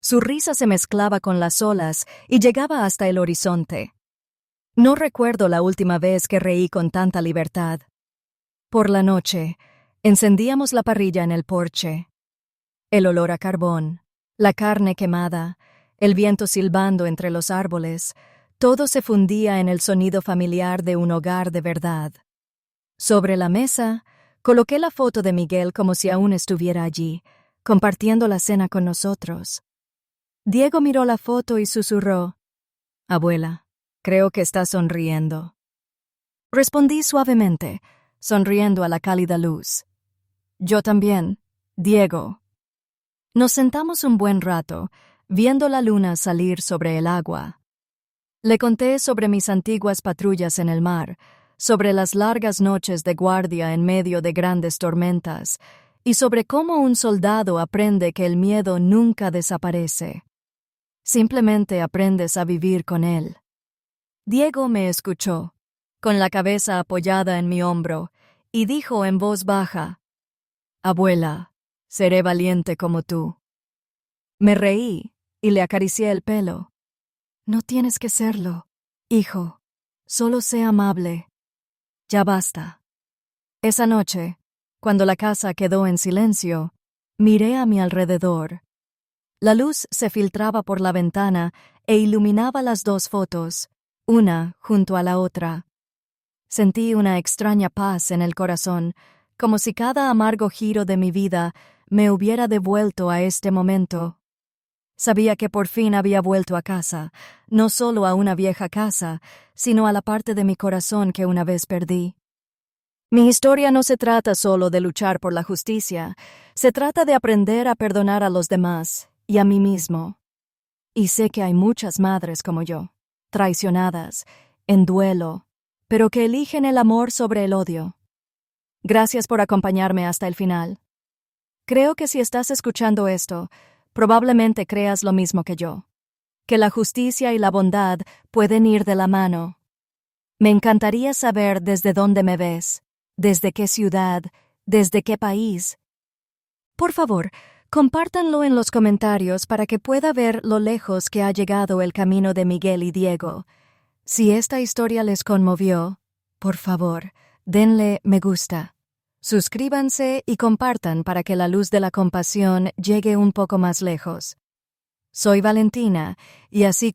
Su risa se mezclaba con las olas y llegaba hasta el horizonte. No recuerdo la última vez que reí con tanta libertad. Por la noche, encendíamos la parrilla en el porche. El olor a carbón, la carne quemada, el viento silbando entre los árboles, todo se fundía en el sonido familiar de un hogar de verdad. Sobre la mesa, coloqué la foto de Miguel como si aún estuviera allí, compartiendo la cena con nosotros. Diego miró la foto y susurró: «Abuela, creo que estás sonriendo». Respondí suavemente, sonriendo a la cálida luz. «Yo también, Diego». Nos sentamos un buen rato, viendo la luna salir sobre el agua. Le conté sobre mis antiguas patrullas en el mar, sobre las largas noches de guardia en medio de grandes tormentas, y sobre cómo un soldado aprende que el miedo nunca desaparece. Simplemente aprendes a vivir con él. Diego me escuchó, con la cabeza apoyada en mi hombro, y dijo en voz baja: «Abuela, seré valiente como tú». Me reí y le acaricié el pelo. «No tienes que serlo, hijo. Solo sé amable. Ya basta». Esa noche, cuando la casa quedó en silencio, miré a mi alrededor. La luz se filtraba por la ventana e iluminaba las dos fotos, una junto a la otra. Sentí una extraña paz en el corazón, como si cada amargo giro de mi vida me hubiera devuelto a este momento. Sabía que por fin había vuelto a casa, no solo a una vieja casa, sino a la parte de mi corazón que una vez perdí. Mi historia no se trata solo de luchar por la justicia, se trata de aprender a perdonar a los demás y a mí mismo. Y sé que hay muchas madres como yo, traicionadas, en duelo, pero que eligen el amor sobre el odio. Gracias por acompañarme hasta el final. Creo que si estás escuchando esto, probablemente creas lo mismo que yo, que la justicia y la bondad pueden ir de la mano. Me encantaría saber desde dónde me ves, desde qué ciudad, desde qué país. Por favor, compártanlo en los comentarios para que pueda ver lo lejos que ha llegado el camino de Miguel y Diego. Si esta historia les conmovió, por favor, denle me gusta. Suscríbanse y compartan para que la luz de la compasión llegue un poco más lejos. Soy Valentina, y así